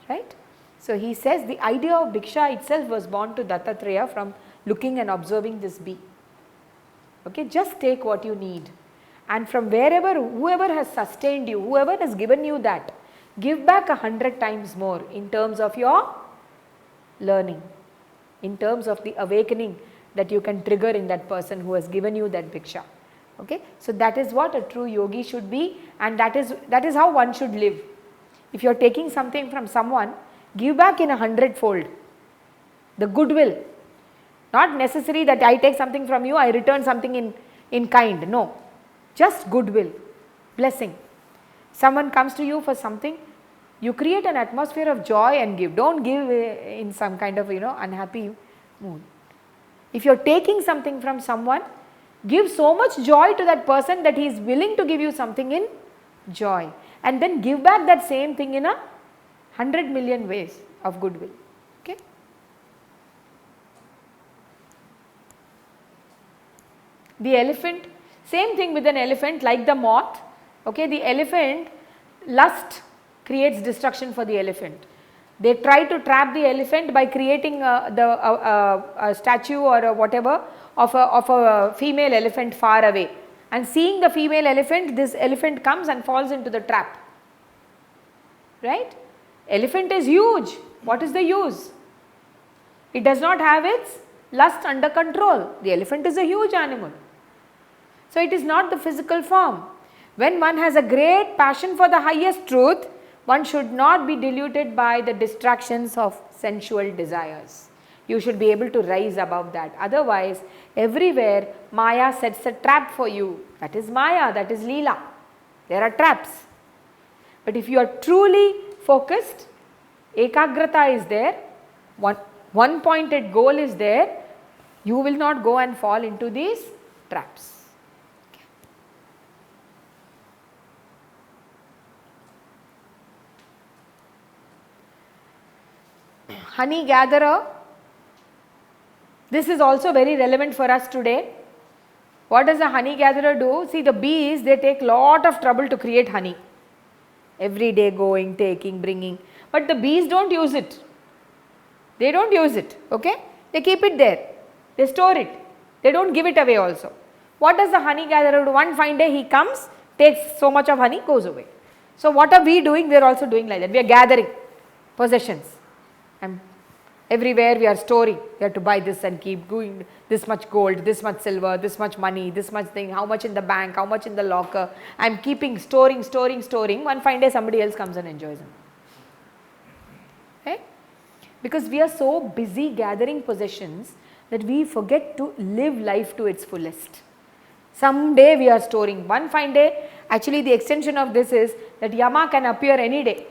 Right? So he says the idea of bhiksha itself was born to Dattatreya from looking and observing this bee. Okay, just take what you need, and from wherever, whoever has sustained you, whoever has given you that, give back 100 times more in terms of your learning, in terms of the awakening that you can trigger in that person who has given you that bhiksha. Okay, so that is what a true yogi should be, and that is how one should live. If you are taking something from someone, give back in 100-fold. The goodwill, not necessary that I take something from you, I return something in kind. No, just goodwill, blessing. Someone comes to you for something, you create an atmosphere of joy and give. Don't give in some kind of unhappy mood. If you are taking something from someone, give so much joy to that person that he is willing to give you something in joy, and then give back that same thing in 100 million ways of goodwill. Okay. The elephant, same thing with an elephant, like the moth. Okay, the elephant, lust creates destruction for the elephant. They try to trap the elephant by creating a statue or whatever of a female elephant far away, and seeing the female elephant, this elephant comes and falls into the trap. Right? Elephant is huge. What is the use? It does not have its lust under control. The elephant is a huge animal. So it is not the physical form. When one has a great passion for the highest truth, one should not be deluded by the distractions of sensual desires. You should be able to rise above that. Otherwise, everywhere Maya sets a trap for you. That is Maya, that is Leela. There are traps. But if you are truly focused, Ekagrata is there, one pointed goal is there, you will not go and fall into these traps. Honey gatherer, this is also very relevant for us today. What does a honey gatherer do? See, the bees, they take lot of trouble to create honey. Every day going, taking, bringing, but the bees don't use it. They don't use it, okay? They keep it there. They store it. They don't give it away also. What does the honey gatherer do? One fine day he comes, takes so much of honey, goes away. So what are we doing? We are also doing like that. We are gathering possessions. And everywhere we are storing. We have to buy this and keep going, this much gold, this much silver, this much money, this much thing, how much in the bank, how much in the locker. I am keeping, storing. One fine day somebody else comes and enjoys them. Okay? Because we are so busy gathering possessions that we forget to live life to its fullest. Someday we are storing. One fine day, actually the extension of this is that Yama can appear any day.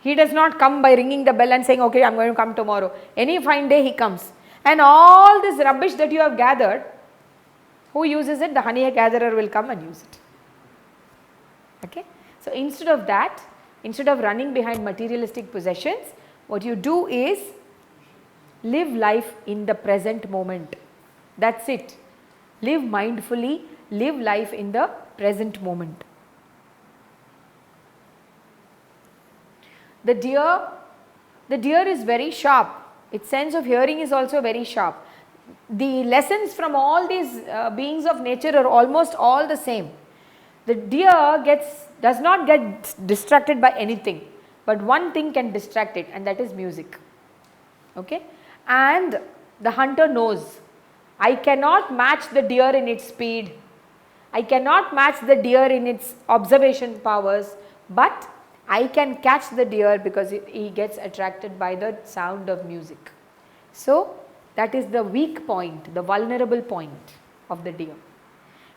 He does not come by ringing the bell and saying, okay, I am going to come tomorrow. Any fine day he comes. And all this rubbish that you have gathered, who uses it? The honey gatherer will come and use it. Okay? So instead of that, instead of running behind materialistic possessions, what you do is live life in the present moment. That's it. Live mindfully, live life in the present moment. The deer is very sharp. Its sense of hearing is also very sharp. The lessons from all these beings of nature are almost all the same. The deer does not get distracted by anything, but one thing can distract it, and that is music. Okay? And the hunter knows, I cannot match the deer in its speed. I cannot match the deer in its observation powers, but I can catch the deer because he gets attracted by the sound of music. So that is the weak point, the vulnerable point of the deer.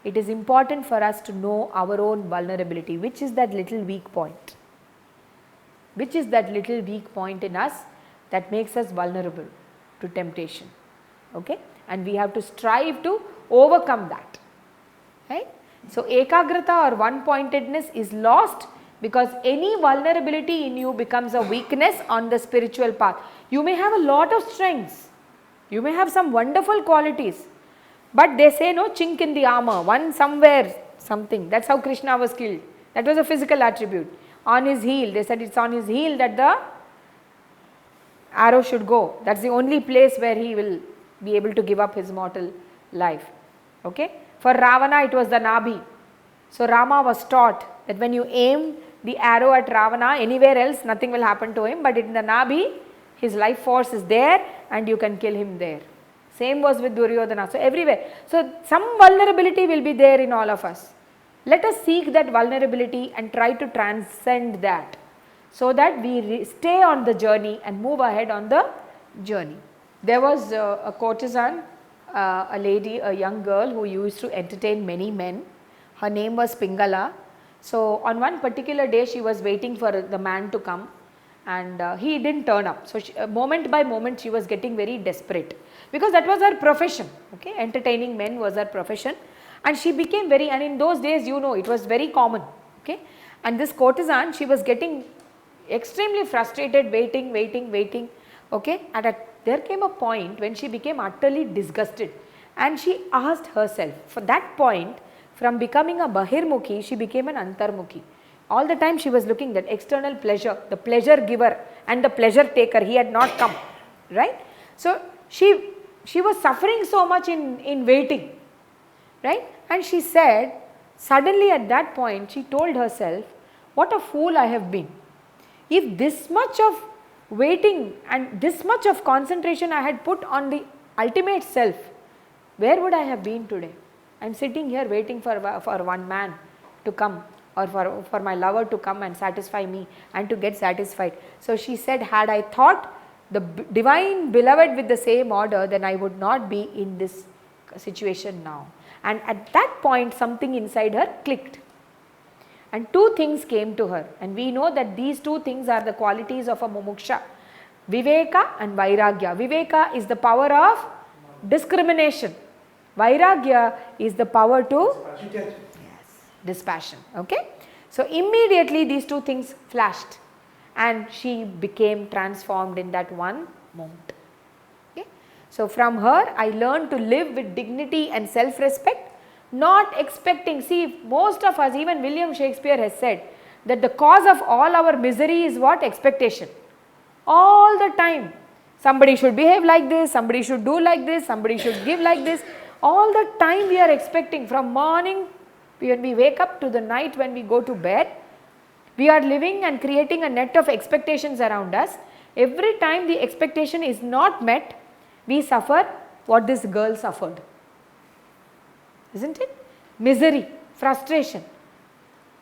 It is important for us to know our own vulnerability. Which is that little weak point? Which is that little weak point in us that makes us vulnerable to temptation? Okay? And we have to strive to overcome that. Right? So ekagrata or one-pointedness is lost because any vulnerability in you becomes a weakness on the spiritual path. You may have a lot of strengths, you may have some wonderful qualities, but they say no chink in the armor, one somewhere something. That's how Krishna was killed. That was a physical attribute. On his heel, they said it's on his heel that the arrow should go. That's the only place where he will be able to give up his mortal life. Okay? For Ravana it was the Nabhi. So Rama was taught that when you aim the arrow at Ravana, anywhere else nothing will happen to him, but in the Nabhi his life force is there and you can kill him there. Same was with Duryodhana. So everywhere. So some vulnerability will be there in all of us. Let us seek that vulnerability and try to transcend that, so that we stay on the journey and move ahead on the journey. There was a courtesan, a lady, a young girl who used to entertain many men. Her name was Pingala. So on one particular day she was waiting for the man to come, and he didn't turn up. So moment by moment she was getting very desperate, because that was her profession. Okay, entertaining men was her profession, and she became very, and in those days, you know, it was very common. Okay, and this courtesan, she was getting extremely frustrated, waiting. Okay, and there came a point when she became utterly disgusted, and she asked herself, for that point, from becoming a Bahirmukhi, she became an Antarmukhi. All the time she was looking that external pleasure, the pleasure giver and the pleasure taker, he had not come, right? So she was suffering so much in waiting, right? And she said, suddenly at that point, she told herself, what a fool I have been. If this much of waiting and this much of concentration I had put on the ultimate self, where would I have been today? I am sitting here waiting for one man to come, or for my lover to come and satisfy me and to get satisfied. So she said, had I thought the divine beloved with the same order, then I would not be in this situation now. And at that point something inside her clicked, and two things came to her, and we know that these two things are the qualities of a mumuksha: viveka and vairagya. Viveka is the power of discrimination, vairagya is the power to dispassion. Okay, so immediately these two things flashed, and she became transformed in that one moment. Okay, so from her I learned to live with dignity and self-respect, not expecting. See, most of us, even William Shakespeare has said that the cause of all our misery is what? Expectation. All the time, somebody should behave like this, somebody should do like this, somebody should give like this. All the time we are expecting, from morning when we wake up to the night when we go to bed, we are living and creating a net of expectations around us. Every time the expectation is not met, we suffer what this girl suffered. Isn't it? Misery, frustration,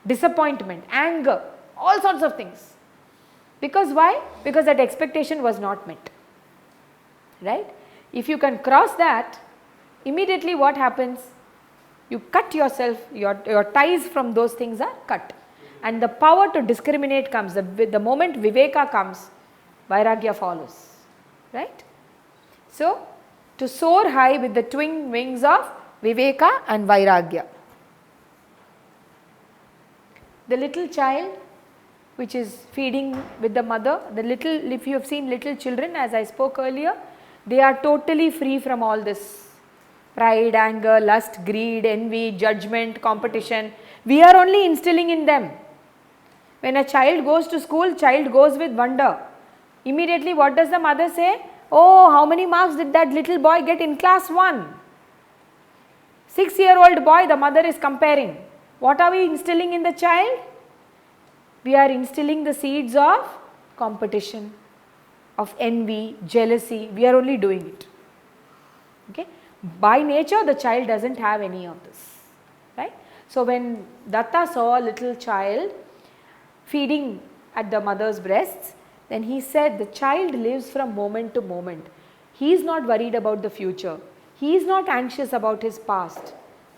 disappointment, anger, all sorts of things. Because why? Because that expectation was not met. Right? If you can cross that, immediately what happens? You cut yourself, your ties from those things are cut. And the power to discriminate comes. The moment viveka comes, vairagya follows. Right? So, to soar high with the twin wings of viveka and vairagya. The little child which is feeding with the mother, if you have seen little children, as I spoke earlier, they are totally free from all this pride, anger, lust, greed, envy, judgment, competition. We are only instilling in them. When a child goes to school, child goes with wonder. Immediately what does the mother say? Oh, how many marks did that little boy get in class 1? 6-year-old boy, the mother is comparing. What are we instilling in the child? We are instilling the seeds of competition, of envy, jealousy. We are only doing it. Okay? By nature, the child doesn't have any of this. Right? So when Datta saw a little child feeding at the mother's breasts, then he said the child lives from moment to moment. He is not worried about the future. He is not anxious about his past.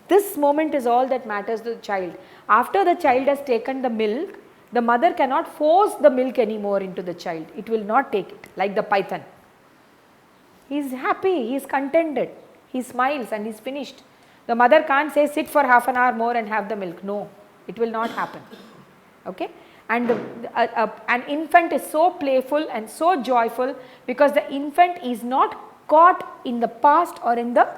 This moment is all that matters to the child. After the child has taken the milk, the mother cannot force the milk anymore into the child. It will not take it, like the python. He is happy, he is contented, he smiles and he is finished. The mother can't say sit for half an hour more and have the milk. No, it will not happen. Okay? And an infant is so playful and so joyful because the infant is not caught in the past or in the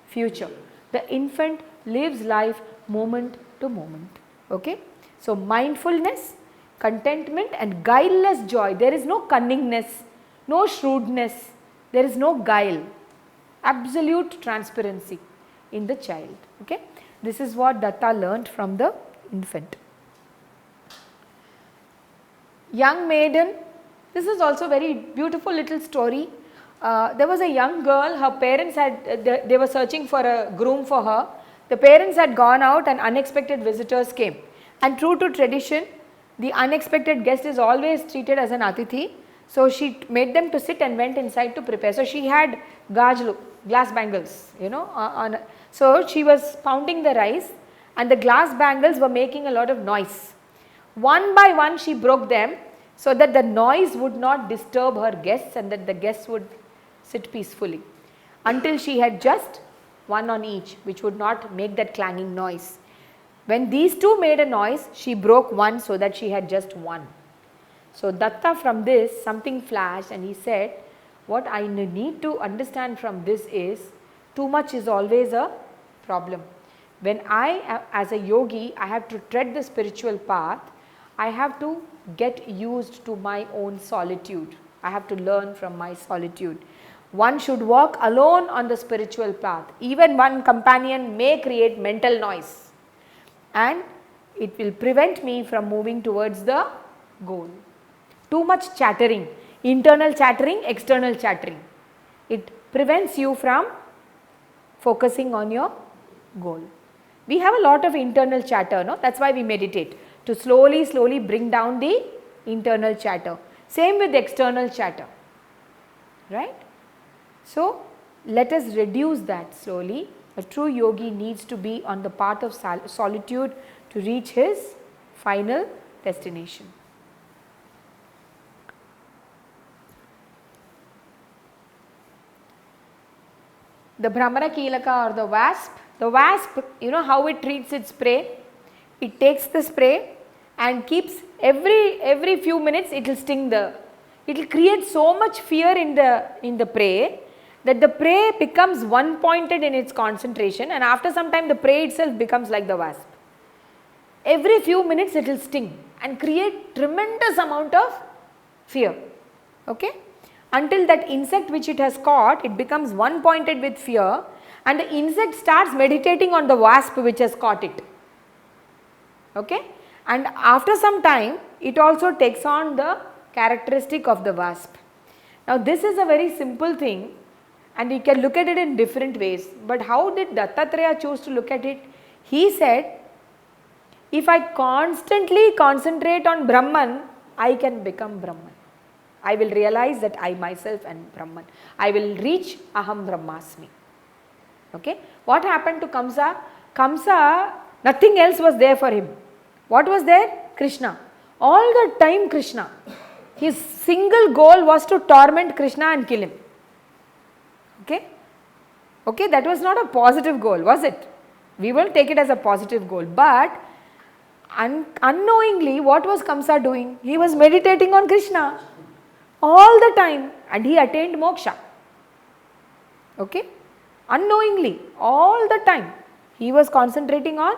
future. The infant lives life moment to moment. Okay? So mindfulness, contentment and guileless joy. There is no cunningness, no shrewdness, there is no guile. Absolute transparency in the child. Okay? This is what Datta learnt from the infant. Young maiden, this is also very beautiful little story. There was a young girl, her parents had, they were searching for a groom for her. The parents had gone out and unexpected visitors came. And true to tradition, the unexpected guest is always treated as an atithi. So she made them to sit and went inside to prepare. So she had gajlu, glass bangles, so she was pounding the rice and the glass bangles were making a lot of noise. One by one she broke them so that the noise would not disturb her guests and that the guests would sit peacefully, until she had just one on each, which would not make that clanging noise. When these two made a noise, she broke one so that she had just one. So Datta, from this something flashed and he said, what I need to understand from this is, too much is always a problem. When I, as a yogi, I have to tread the spiritual path, I have to get used to my own solitude. I have to learn from my solitude. One should walk alone on the spiritual path. Even one companion may create mental noise and it will prevent me from moving towards the goal. Too much chattering, internal chattering, external chattering. It prevents you from focusing on your goal. We have a lot of internal chatter, no? That's why we meditate, to slowly bring down the internal chatter. Same with external chatter, right? So let us reduce that slowly. A true yogi needs to be on the path of solitude to reach his final destination. The Brahmana Kilaka or the wasp, you know how it treats its prey? It takes the prey and keeps every few minutes it will sting it will create so much fear in the prey that the prey becomes one pointed in its concentration, and after some time the prey itself becomes like the wasp. Every few minutes it will sting and create tremendous amount of fear, okay? Until that insect which it has caught, it becomes one pointed with fear and the insect starts meditating on the wasp which has caught it, okay? And after some time it also takes on the characteristic of the wasp. Now this is a very simple thing and you can look at it in different ways, but how did Dattatreya choose to look at it? He said, if I constantly concentrate on Brahman, I can become Brahman. I will realize that I myself am Brahman. I will reach Aham Brahmasmi. Okay. What happened to Kamsa? Kamsa, nothing else was there for him. What was there? Krishna. All the time Krishna. His single goal was to torment Krishna and kill him. Okay. Okay, that was not a positive goal, was it? We will take it as a positive goal. But unknowingly, what was Kamsa doing? He was meditating on Krishna all the time and he attained moksha. Okay. Unknowingly, all the time he was concentrating on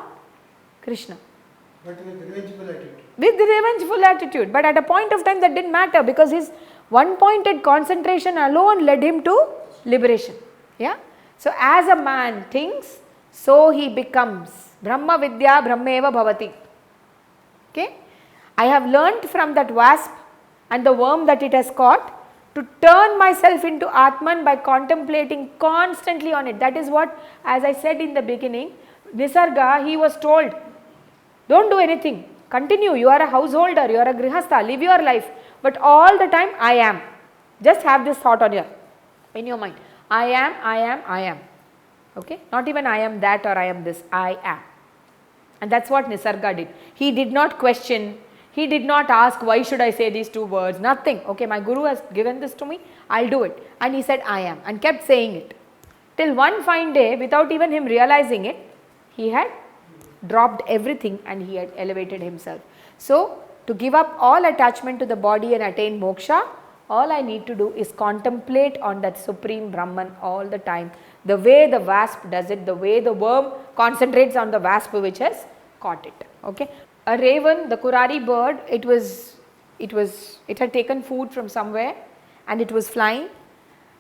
Krishna. But with revengeful attitude. With the revengeful attitude. But at a point of time that didn't matter because his one pointed concentration alone led him to liberation. Yeah. So as a man thinks, so he becomes. Brahma Vidya Brahmeva Bhavati. Okay. I have learnt from that wasp and the worm that it has caught to turn myself into Atman by contemplating constantly on it. That is what, as I said in the beginning, Nisarga, he was told, don't do anything, continue, you are a householder, you are a grihastha, live your life, but all the time I am. Just have this thought in your mind, I am. Okay, not even I am that or I am this, I am. And that's what Nisarga did. He did not question, he did not ask why should I say these two words, nothing. Okay, my guru has given this to me, I'll do it. And he said I am and kept saying it. Till one fine day, without even him realizing it, he had dropped everything and he had elevated himself. So, to give up all attachment to the body and attain moksha, all I need to do is contemplate on that supreme Brahman all the time. The way the wasp does it, the way the worm concentrates on the wasp which has caught it. Okay. A raven, the Kurari bird, it had taken food from somewhere and it was flying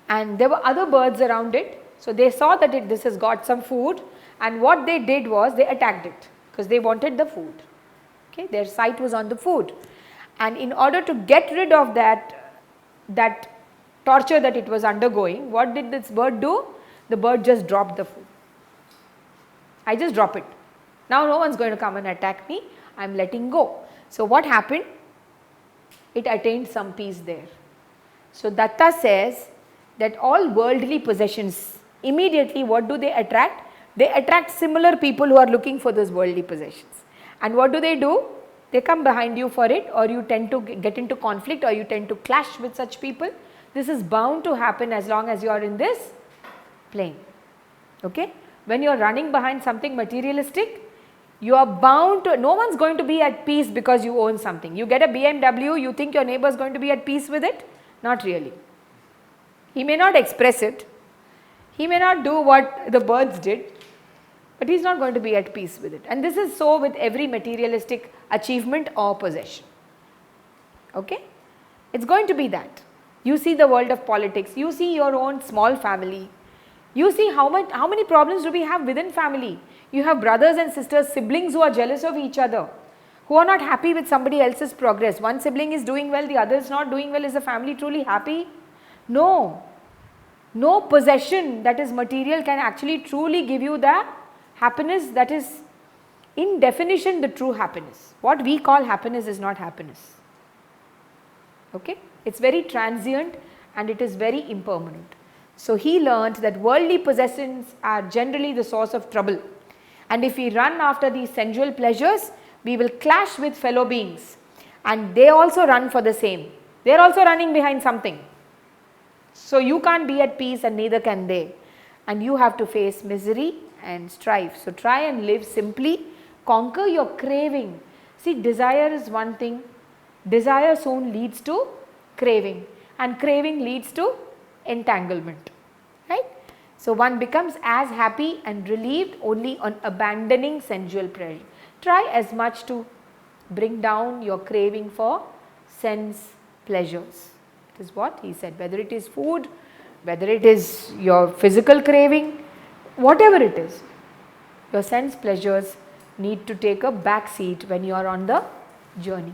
and there were other birds around it. So they saw that this has got some food and what they did was they attacked it because they wanted the food. Okay, their sight was on the food and in order to get rid of that torture that it was undergoing, what did this bird do? The bird just dropped the food. I just drop it. Now no one's going to come and attack me, I am letting go. So what happened? It attained some peace there. So Datta says that all worldly possessions, immediately what do they attract? They attract similar people who are looking for those worldly possessions. And what do? They come behind you for it, or you tend to get into conflict, or you tend to clash with such people. This is bound to happen as long as you are in this plane. Okay? When you are running behind something materialistic, you are bound to, no one's going to be at peace because you own something. You get a BMW, you think your neighbor is going to be at peace with it? Not really. He may not express it, he may not do what the birds did, but he is not going to be at peace with it. And this is so with every materialistic achievement or possession. Okay? It's going to be that. You see the world of politics, you see your own small family, you see how many problems do we have within family. You have brothers and sisters, siblings who are jealous of each other, who are not happy with somebody else's progress. One sibling is doing well, the other is not doing well. Is the family truly happy? No. No possession that is material can actually truly give you the happiness that is in definition the true happiness. What we call happiness is not happiness. Okay? It's very transient and it is very impermanent. So he learned that worldly possessions are generally the source of trouble. And if we run after these sensual pleasures, we will clash with fellow beings. And they also run for the same. They are also running behind something. So you can't be at peace and neither can they. And you have to face misery and strife. So try and live simply. Conquer your craving. See, desire is one thing. Desire soon leads to craving. And craving leads to entanglement. Right? So one becomes as happy and relieved only on abandoning sensual pleasure. Try as much to bring down your craving for sense pleasures. It is what he said, whether it is food, whether it is your physical craving, whatever it is, your sense pleasures need to take a back seat when you are on the journey.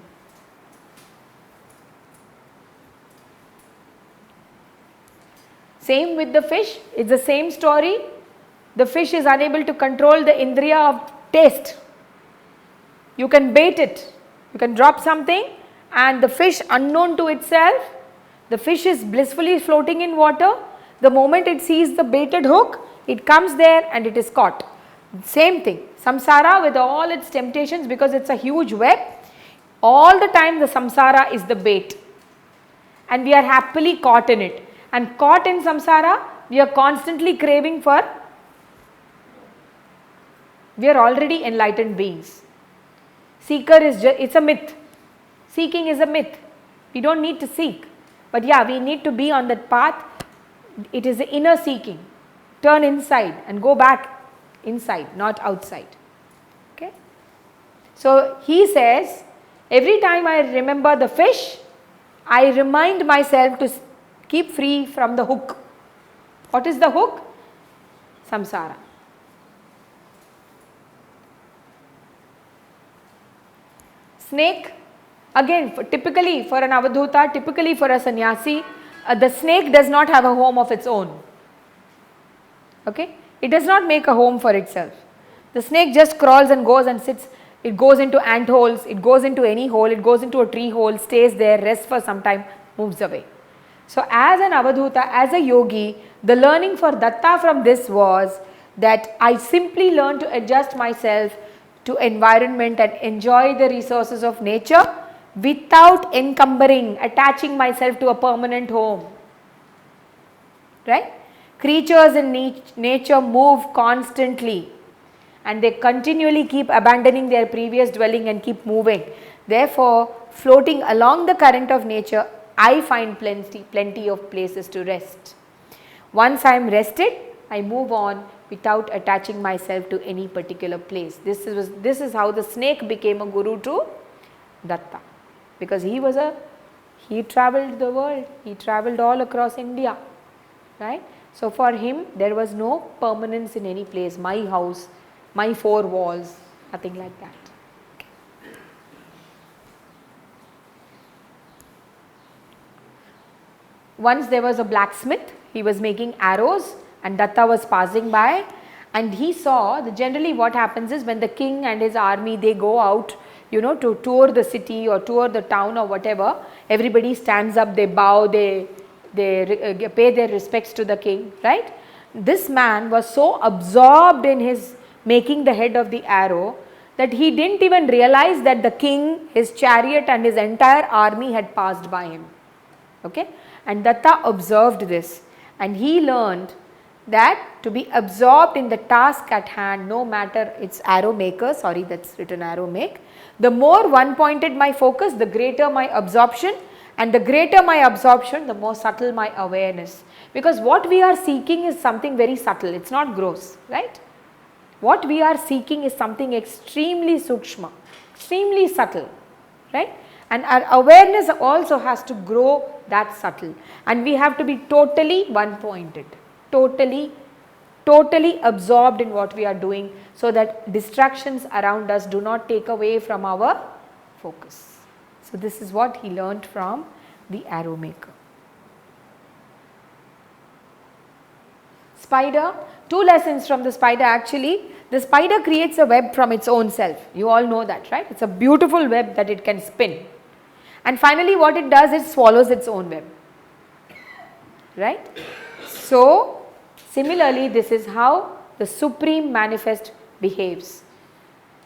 Same with the fish, it's the same story. The fish is unable to control the indriya of taste. You can bait it, you can drop something and the fish, unknown to itself, the fish is blissfully floating in water. The moment it sees the baited hook, it comes there and it is caught. Same thing, samsara with all its temptations, because it's a huge web, all the time the samsara is the bait and we are happily caught in it. And caught in samsara, we are constantly craving for, we are already enlightened beings. Seeker is it's a myth. Seeking is a myth. We don't need to seek. But yeah, we need to be on that path. It is the inner seeking. Turn inside and go back inside, not outside. Okay? So he says, every time I remember the fish, I remind myself to keep free from the hook. What is the hook? Samsara. Snake, again typically for an avadhuta, typically for a sannyasi, the snake does not have a home of its own. Okay? It does not make a home for itself. The snake just crawls and goes and sits. It goes into ant holes, it goes into any hole, it goes into a tree hole, stays there, rests for some time, moves away. So as an avadhuta, as a yogi, the learning for Datta from this was that I simply learn to adjust myself to environment and enjoy the resources of nature without encumbering, attaching myself to a permanent home. Right? Creatures in nature move constantly and they continually keep abandoning their previous dwelling and keep moving. Therefore, floating along the current of nature, I find plenty of places to rest. Once I am rested, I move on without attaching myself to any particular place. This is how the snake became a guru to Datta, because he travelled the world, he travelled all across India, right? So for him there was no permanence in any place, my house, my four walls, nothing like that. once there was a blacksmith, he was making arrows and Datta was passing by, and he saw that generally what happens is when the king and his army, they go out, you know, to tour the city or tour the town or whatever, everybody stands up, they bow, they pay their respects to the king, right? This man was so absorbed in his making the head of the arrow that he didn't even realize that the king, his chariot and his entire army had passed by him. Okay? And Datta observed this and he learned that to be absorbed in the task at hand, no matter it's arrow maker, sorry that's written arrow make, the more one pointed my focus, the greater my absorption, and the greater my absorption, the more subtle my awareness. Because what we are seeking is something very subtle, it's not gross, right? What we are seeking is something extremely sukshma, extremely subtle, right? And our awareness also has to grow that subtle, and we have to be totally one pointed, totally absorbed in what we are doing, so that distractions around us do not take away from our focus. So this is what he learnt from the arrow maker. Spider, 2 lessons from the spider. Actually, the spider creates a web from its own self. You all know that, right? It's a beautiful web that it can spin. And finally what it does is swallows its own web, right? So similarly, this is how the Supreme Manifest behaves.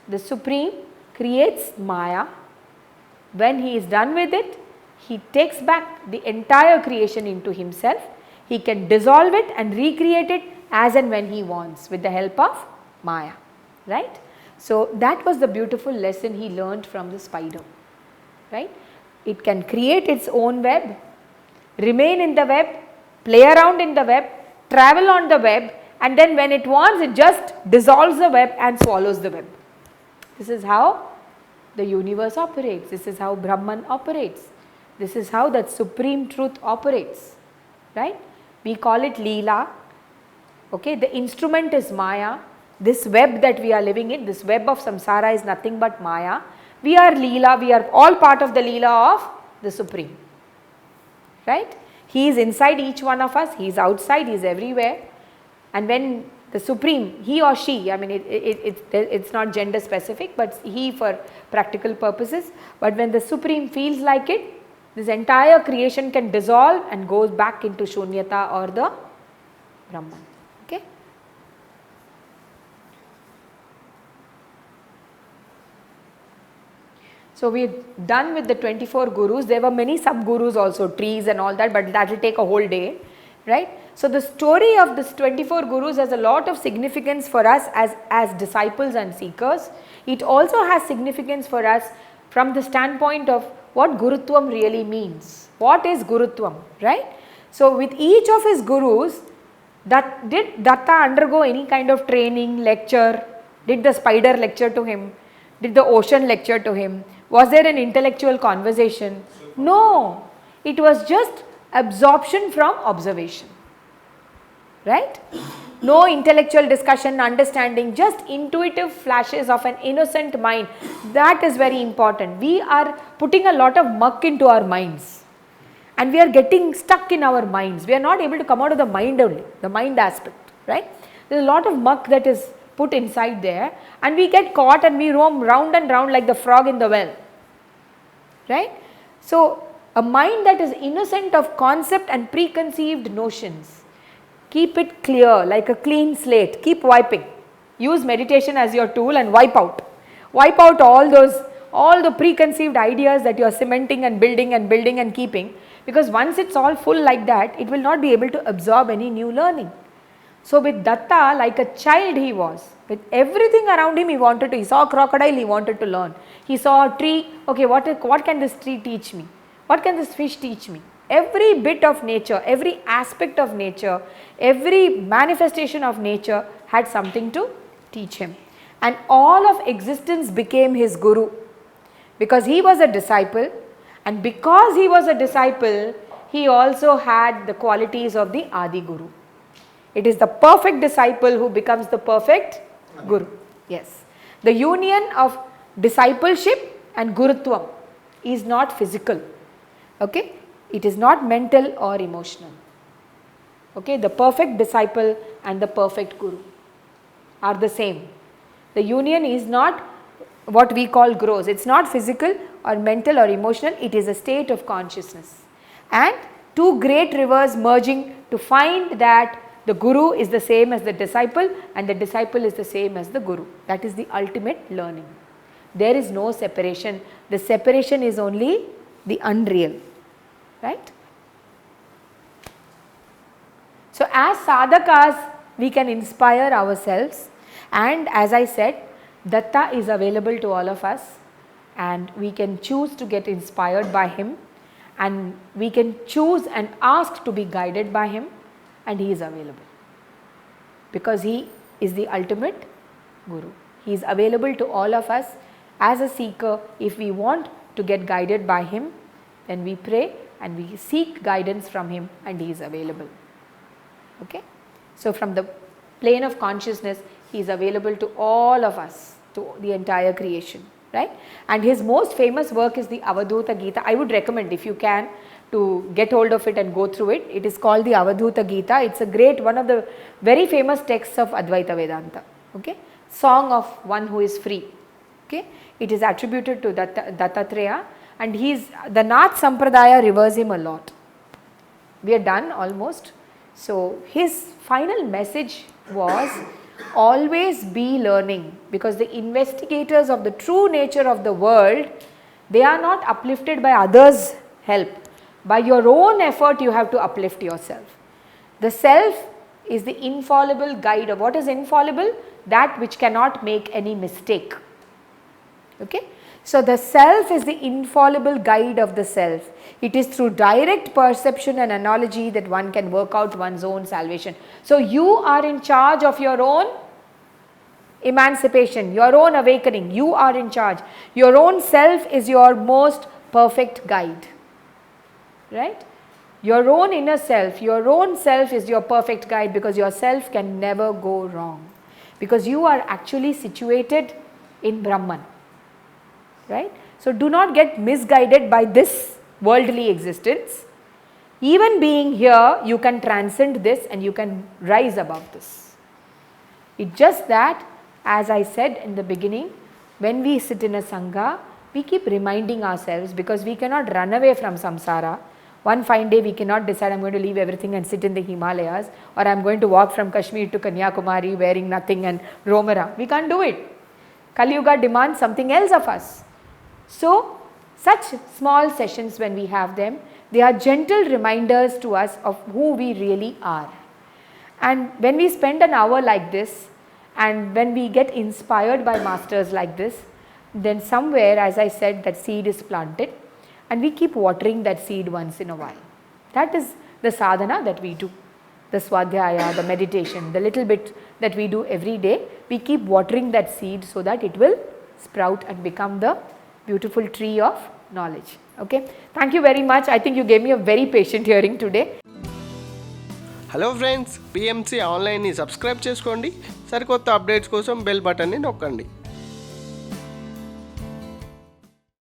The Supreme creates Maya. When he is done with it, he takes back the entire creation into himself. He can dissolve it and recreate it as and when he wants with the help of Maya, right? So that was the beautiful lesson he learned from the spider, right? It can create its own web, remain in the web, play around in the web, travel on the web, and then when it wants, it just dissolves the web and swallows the web. This is how the universe operates. This is how Brahman operates. This is how that supreme truth operates, right? We call it Leela. Okay, the instrument is Maya. This web that we are living in, this web of samsara is nothing but Maya. We are Leela, we are all part of the Leela of the Supreme, right? He is inside each one of us, he is outside, he is everywhere. And when the Supreme, he or she, I mean it's not gender specific, but he for practical purposes, but when the Supreme feels like it, this entire creation can dissolve and goes back into Shunyata or the Brahman. Okay? So we are done with the 24 gurus. There were many sub-gurus also, trees and all that, but that will take a whole day, right? So the story of this 24 gurus has a lot of significance for us as disciples and seekers. It also has significance for us from the standpoint of what Gurutvam really means. What is Gurutvam, right? So with each of his gurus, did Datta undergo any kind of training, lecture? Did the spider lecture to him? Did the ocean lecture to him? Was there an intellectual conversation? No, it was just absorption from observation, right? No intellectual discussion, understanding, just intuitive flashes of an innocent mind. That is very important. We are putting a lot of muck into our minds and we are getting stuck in our minds. We are not able to come out of the mind only, the mind aspect, right? There is a lot of muck that is put inside there and we get caught and we roam round and round like the frog in the well, right? So a mind that is innocent of concept and preconceived notions, keep it clear like a clean slate, keep wiping. Use meditation as your tool and wipe out all the preconceived ideas that you are cementing and building and keeping, because once it's all full like that, it will not be able to absorb any new learning. So with Datta, like a child he was, with everything around him he saw a crocodile, he wanted to learn. He saw a tree, okay, what can this tree teach me? What can this fish teach me? Every bit of nature, every aspect of nature, every manifestation of nature had something to teach him. And all of existence became his guru, because he was a disciple, and because he was a disciple, he also had the qualities of the Adi Guru. It is the perfect disciple who becomes the perfect guru. Yes. The union of discipleship and gurutvam is not physical. Okay. It is not mental or emotional. Okay, the perfect disciple and the perfect guru are the same. The union is not what we call gross. It's not physical or mental or emotional. It is a state of consciousness. And two great rivers merging to find that the guru is the same as the disciple and the disciple is the same as the guru. That is the ultimate learning. There is no separation. The separation is only the unreal. Right? So, as sadhakas, we can inspire ourselves, and as I said, Datta is available to all of us, and we can choose to get inspired by him, and we can choose and ask to be guided by him, and he is available because he is the ultimate guru. He is available to all of us as a seeker. If we want to get guided by him, then we pray and we seek guidance from him, and he is available. Okay? So, from the plane of consciousness, he is available to all of us, to the entire creation, right? And his most famous work is the Avadhuta Geetha. I would recommend, if you can, to get hold of it and go through it. It is called the Avadhuta Geetha. It's a great, one of the very famous texts of Advaita Vedanta. Okay? Song of one who is free. Okay? It is attributed to Dattatreya, and the Nath Sampradaya reveres him a lot. We are done almost. So, his final message was always be learning, because the investigators of the true nature of the world, they are not uplifted by others' help. By your own effort, you have to uplift yourself. The self is the infallible guide. What is infallible? That which cannot make any mistake. Okay? So, the self is the infallible guide of the self. It is through direct perception and analogy that one can work out one's own salvation. So, you are in charge of your own emancipation, your own awakening. You are in charge. Your own self is your most perfect guide. Right? Your own inner self, your own self is your perfect guide, because your self can never go wrong. Because you are actually situated in Brahman. Right? So, do not get misguided by this worldly existence. Even being here, you can transcend this and you can rise above this. It's just that, as I said in the beginning, when we sit in a Sangha, we keep reminding ourselves, because we cannot run away from samsara. One fine day we cannot decide, I am going to leave everything and sit in the Himalayas, or I am going to walk from Kashmir to Kanyakumari wearing nothing and roam around. We can't do it. Kali Yuga demands something else of us. So, such small sessions, when we have them, they are gentle reminders to us of who we really are. And when we spend an hour like this, and when we get inspired by masters like this, then somewhere, as I said, that seed is planted, and we keep watering that seed once in a while. That is the sadhana that we do. The swadhyaya, the meditation, the little bit that we do every day, we keep watering that seed so that it will sprout and become the beautiful tree of knowledge. Okay. Thank you very much. I think you gave me a very patient hearing today. Hello friends, PMC Online ni subscribe చేసుకోండి. సరికొత్త updates కోసం bell button ని నొక్కండి.